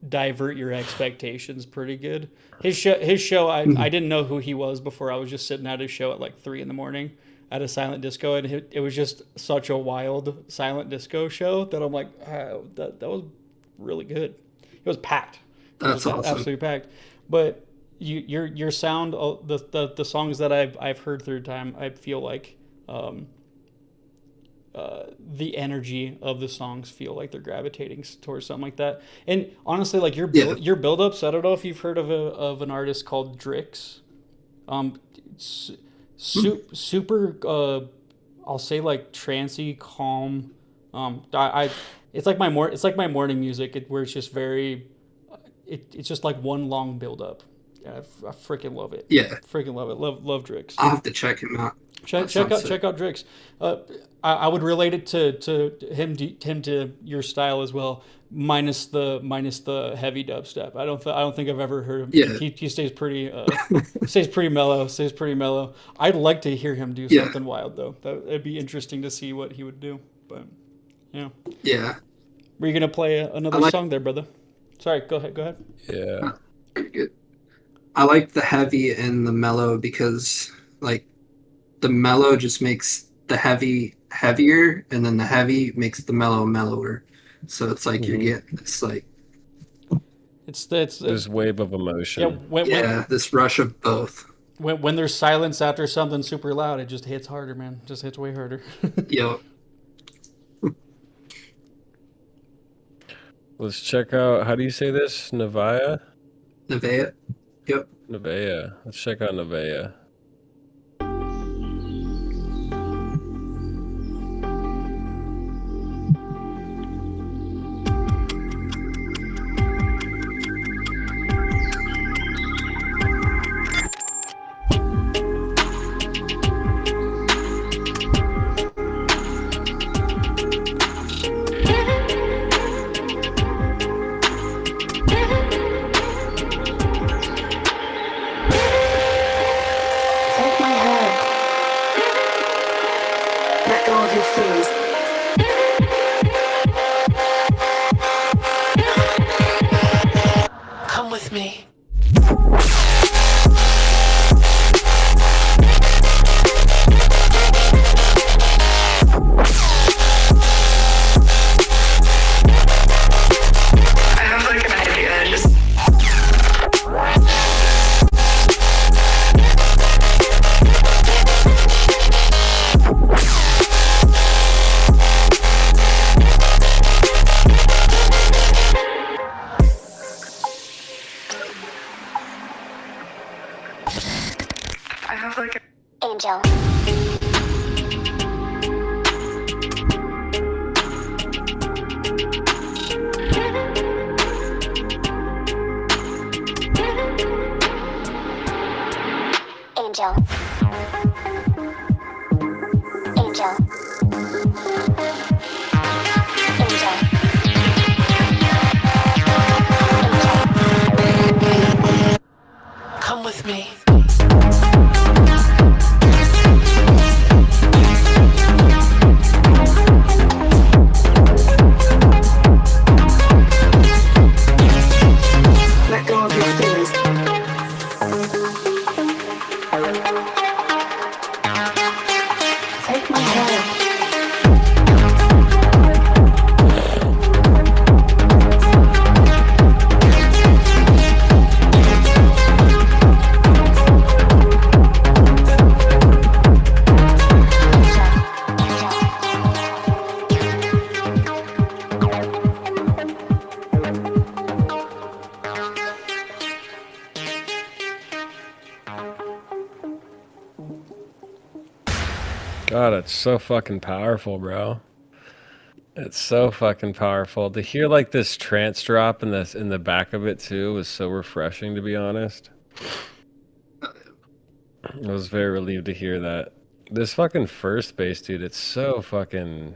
divert your expectations pretty good. His show, I didn't know who he was before. I was just sitting at his show at like 3 in the morning at a silent disco, and it was just such a wild silent disco show that I'm like, that was really good. It was packed. It was That's awesome. absolutely packed. But your sound, the songs that I've heard through time, I feel like um, the energy of the songs feel like they're gravitating towards something like that. And honestly, like Yeah. your build ups, I don't know if you've heard of an artist called Drix. It's super. I'll say like trancy, calm. I it's like it's like my morning music where it's just very. It's just like one long build up. Yeah, I freaking love it. Yeah. Freaking love it. Love Drix. I'll have to check him out. That sounds sick. Check out Drix. I would relate it to him to your style as well, minus the heavy dubstep. I don't think I've ever heard him. Yeah. He stays pretty stays pretty mellow. Stays pretty mellow. I'd like to hear him do Yeah. something wild though. It'd be interesting to see what he would do. But yeah, Yeah. were you gonna play another I like song there, brother? Sorry, go ahead. Go ahead. Yeah. Very good. I like the heavy and the mellow because like the mellow just makes the heavy heavier, and then the heavy makes the mellow mellower. So it's like you're getting this like It's This wave of yeah. emotion. yeah, this rush of both. When there's silence after something super loud, it just hits harder, man. It just hits way harder. Yo, Let's check out. How do you say this? Navaya. Nevaeh. Yep. Nevaeh. Let's check out Nevaeh. Take my hand. Let go of your fears. Come with me. I have like an idea. Just I have like an angel. Angel. Angel. Angel. Angel. Come with me. Let go of your fears. Take my hand. God, it's so fucking powerful, bro. It's so fucking powerful. To hear like this trance drop in the back of it too was so refreshing, to be honest. I was very relieved to hear that. This fucking first bass, dude, it's so fucking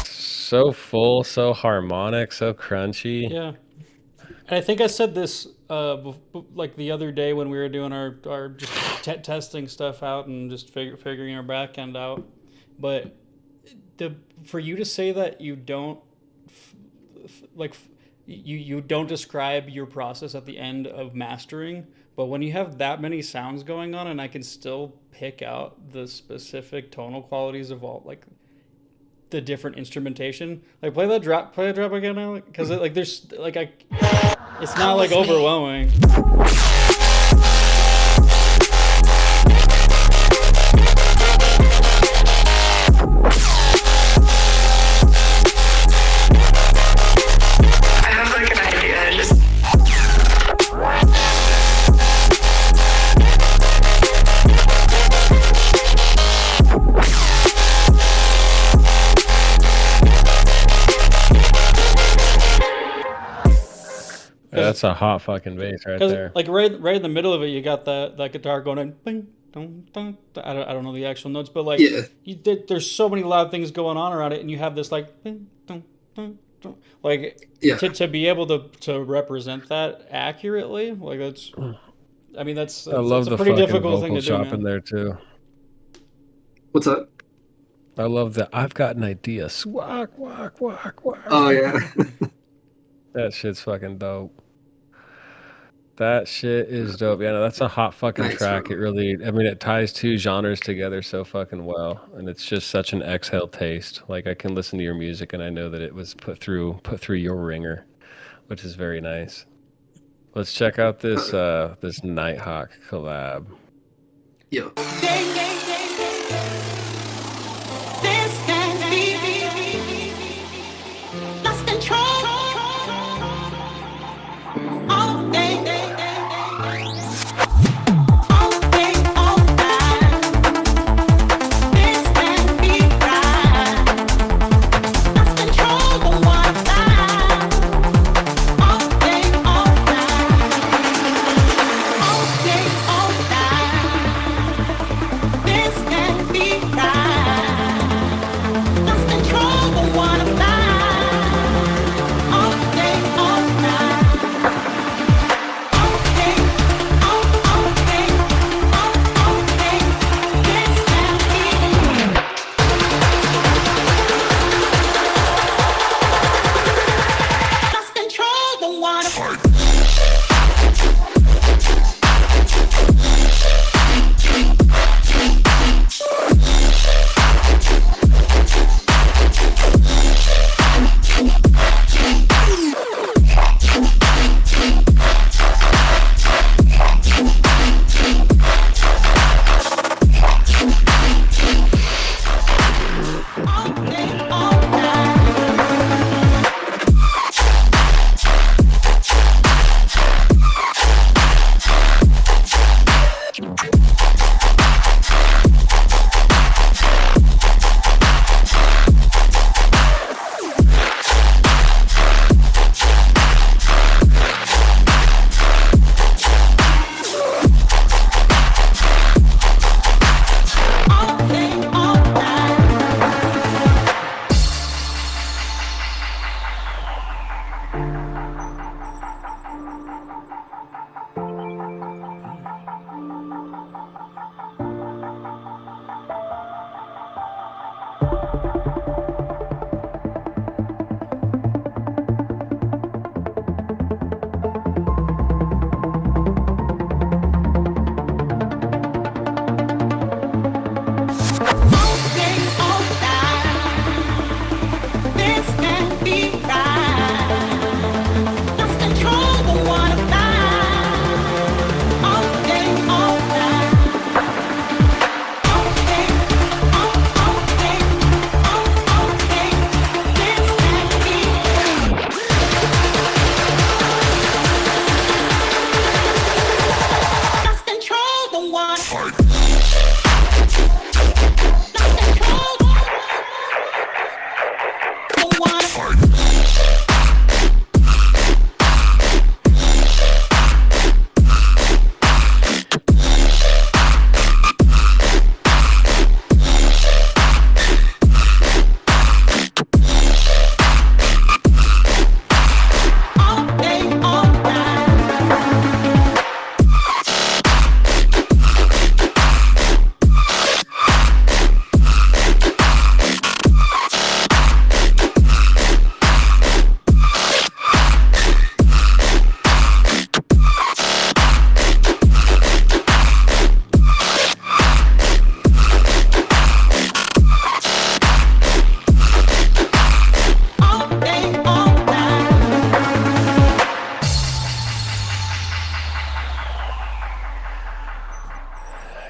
so full, so harmonic, so crunchy. Yeah. And I think I said this like the other day when we were doing our just testing stuff out and just figuring our back end out. But for you to say that you don't you don't describe your process at the end of mastering, but when you have that many sounds going on and I can still pick out the specific tonal qualities of all like the different instrumentation, like play that drop again now, because like there's like it's not like overwhelming. I have like an idea. Just That's a hot fucking bass right there. Like right in the middle of it, you got that guitar going in. Bing, dong, dong, dong. I don't know the actual notes, but like there's so many loud things going on around it, and you have this like bing, dong, dong, dong. Like to be able to represent that accurately, like that's. I mean that's I love that's the a pretty fucking difficult thing vocal to do, chop in man. there too. What's up? I love that. I've got an idea. Squawk, quack, quack, quack. Oh yeah. That shit's fucking dope. That shit is dope. Yeah, no, that's a hot fucking Nice, track. bro. It really, I mean, it ties two genres together so fucking well, and it's just such an exhale taste. Like I can listen to your music, and I know that it was put through your ringer, which is very nice. Let's check out this this Nighthawk collab. Yo.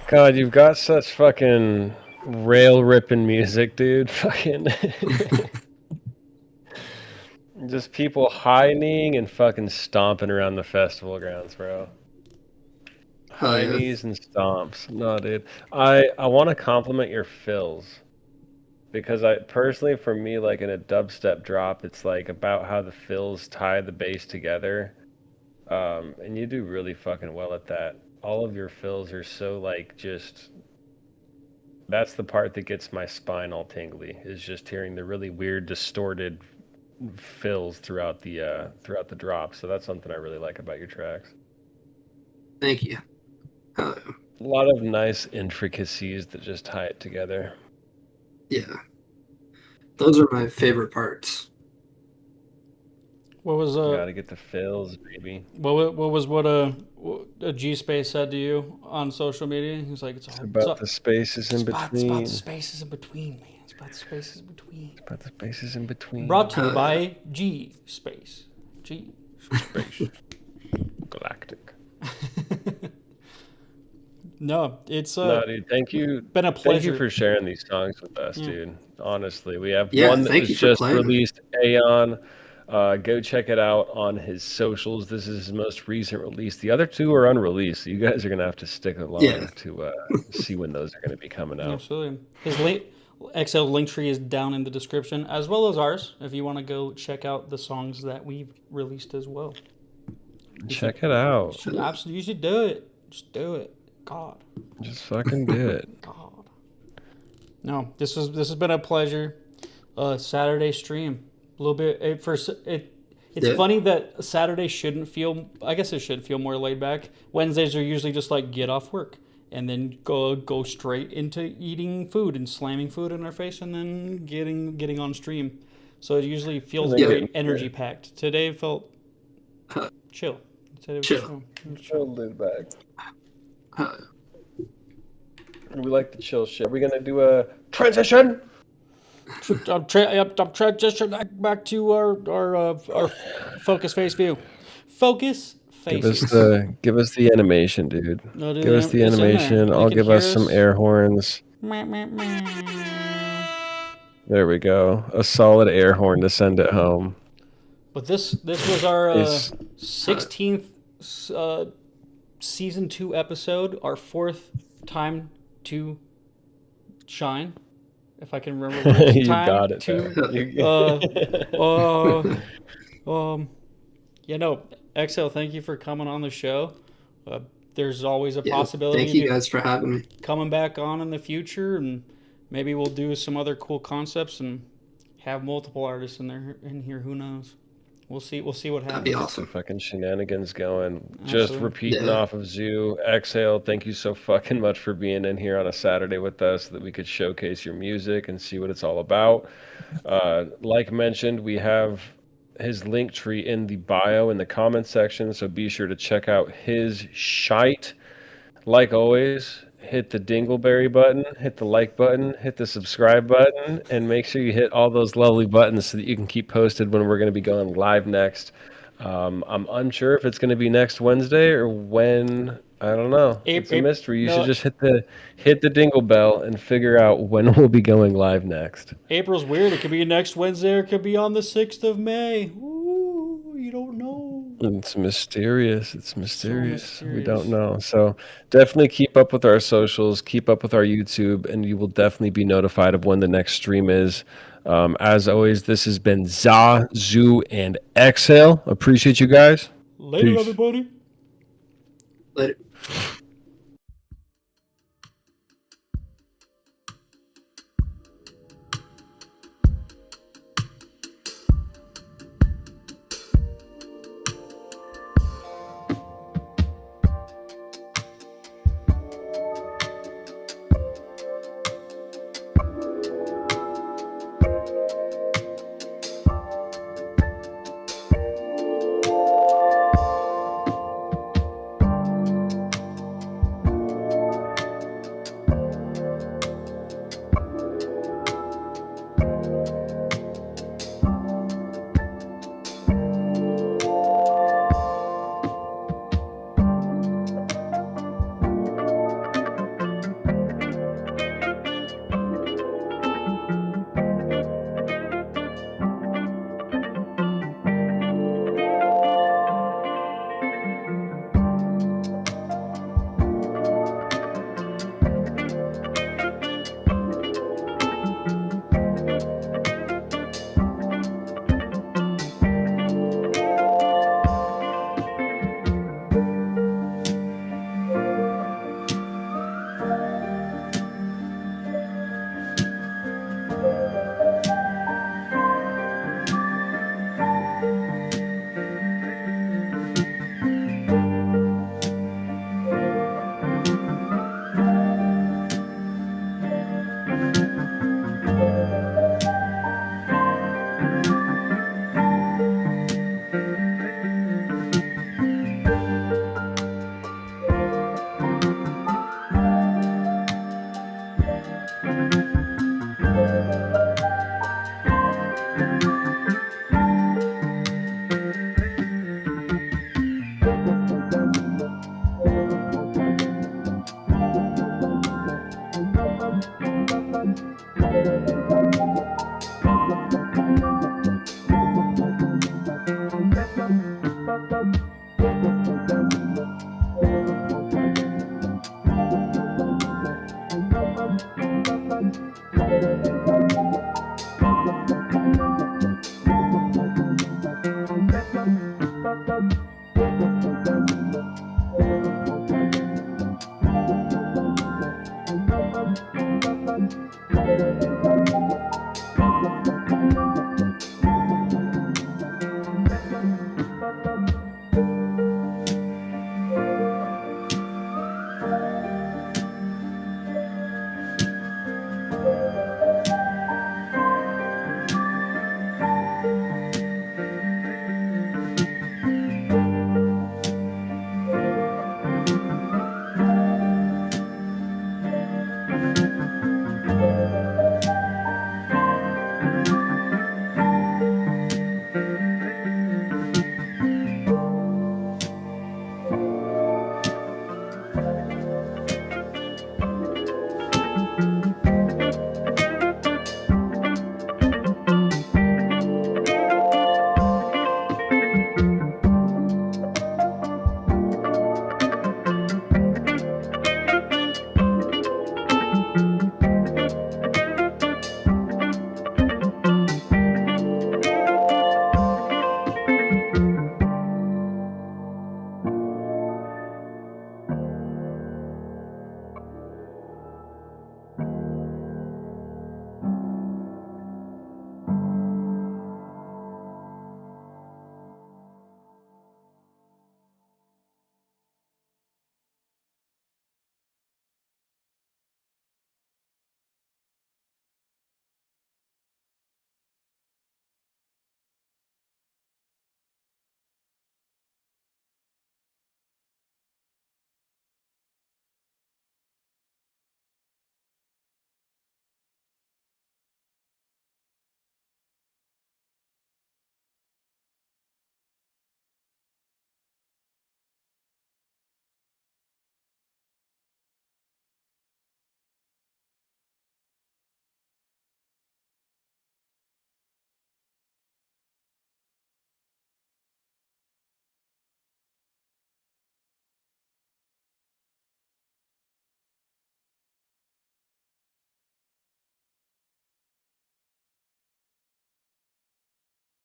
God, you've got such fucking rail ripping music, dude. Fucking just people high kneeing and fucking stomping around the festival grounds, bro. Oh High yeah. knees and stomps. No, dude. I want to compliment your fills because I personally, for me, like in a dubstep drop, it's like about how the fills tie the bass together. And you do really fucking well at that. All of your fills are so like just. That's the part that gets my spine all tingly. Is just hearing the really weird, distorted fills throughout the drop. So that's something I really like about your tracks. Thank you. Oh A lot of nice intricacies that just tie it together. yeah. Those are my favorite parts. What was Gotta get the fills, baby. what a G Space said to you on social media? He's like, It's about the spaces in it's about between. the spaces in between, man. It's about the spaces in between. It's about the spaces in between. Brought to you by G Space. G. Space. Galactic. No, it's No, dude, thank you. been a Thank pleasure. you for sharing these songs with us, dude. Honestly, we have Yeah, one that thank was you for just playing. released, Aeon. Go check it out on his socials. This is his most recent release. The other two are unreleased, so you guys are gonna have to stick along Yeah. to see when those are gonna be coming out. Absolutely. His XL link tree is down in the description, as well as ours, if you want to go check out the songs that we've released as well. Check it out. Absolutely, you should do it. Just do it. God. Just fucking do it. God. No, this has been a pleasure. Saturday stream, a little bit. It's Yeah. funny that Saturday shouldn't feel. I guess it should feel more laid back. Wednesdays are usually just like get off work and then go straight into eating food and slamming food in our face and then getting on stream. So it usually feels Yeah. very energy packed. Today felt chill. Today was Chill. Chill laid back. Uh, We like the chill shit. Are we gonna do a transition? I'm transitioning back to our focus face view. Focus faces. Give us the animation, dude. No, dude, Give us the it's in there. animation. You I'll can give hear us some us. air horns. Meh, meh, meh. There we go. A solid air horn to send it home. But this was our It's- 16th season 2 episode, our 4th time to shine. If I can remember which You time got it. to man. Exhale, thank you for coming on the show. There's always a yeah. possibility Thank you of guys for having me. coming back on in the future, and maybe we'll do some other cool concepts and have multiple artists in here. Who knows? We'll see what That'd happens. be Some awesome. fucking shenanigans going. Just Absolutely. repeating Yeah. off of Zoo. Exhale, thank you so fucking much for being in here on a Saturday with us so that we could showcase your music and see what it's all about. Like mentioned, we have his link tree in the bio in the comment section, so be sure to check out his shite. Like always, hit the dingleberry button, hit the like button, hit the subscribe button, and make sure you hit all those lovely buttons so that you can keep posted when we're going to be going live next. I'm unsure if it's going to be next Wednesday or when. I don't know. It's a mystery. You should just hit the dingle bell and figure out when we'll be going live next. April's weird. It could be next Wednesday or it could be on the 6th of May. Ooh, you don't know. It's mysterious. It's mysterious. We mysterious. don't know. So definitely keep up with our socials, keep up with our YouTube, and you will definitely be notified of when the next stream is. As always, this has been Za, Zoo, and Exhale. Appreciate you guys. Later, Peace. everybody. Later.